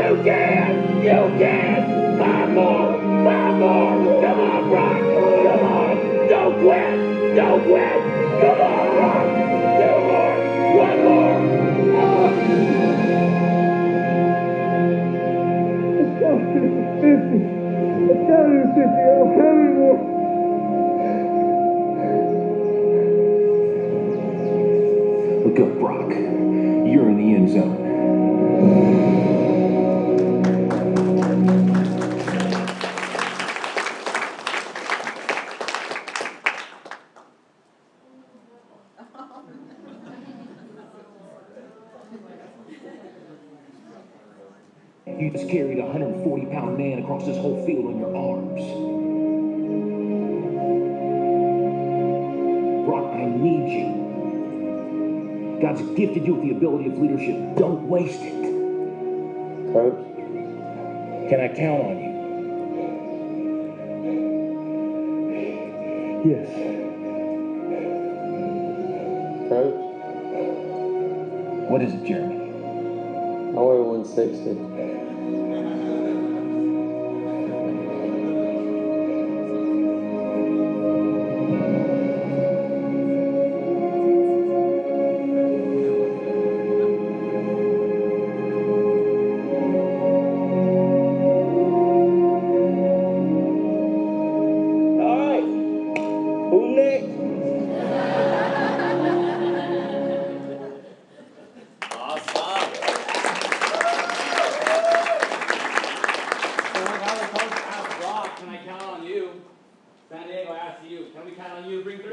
Speaker 9: You can. You can. 5 more. 5 more. Come on, Brock. Come on. Don't quit. Don't quit. Come on, Brock. 2 more. 1 more.
Speaker 2: It's got to be 50. It's got to be 50. I don't have any more.
Speaker 9: Look up, Brock. You're in the end zone. You just carried a 140-pound man across this whole field on your arms. Brock, I need you. God's gifted you with the ability of leadership. Don't waste it.
Speaker 2: Coach?
Speaker 9: Can I count on you?
Speaker 2: Yes. Coach?
Speaker 9: What is it, Jeremy?
Speaker 2: I weigh 160.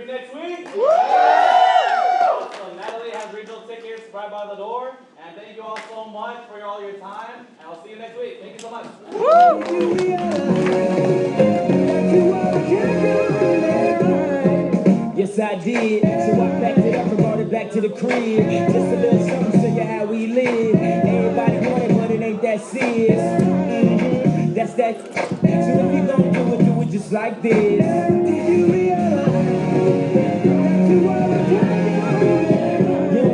Speaker 3: you next week. Awesome. Natalie has regional tickets right by the door. And thank you all so much for all your time. And I'll see you next week. Thank you so much.
Speaker 2: Yes, I did. So I packed it up and brought it back to the crib. Just a little something to show you how we live. Everybody want it, but it ain't that serious. That's that. So if you gon' do it just like this.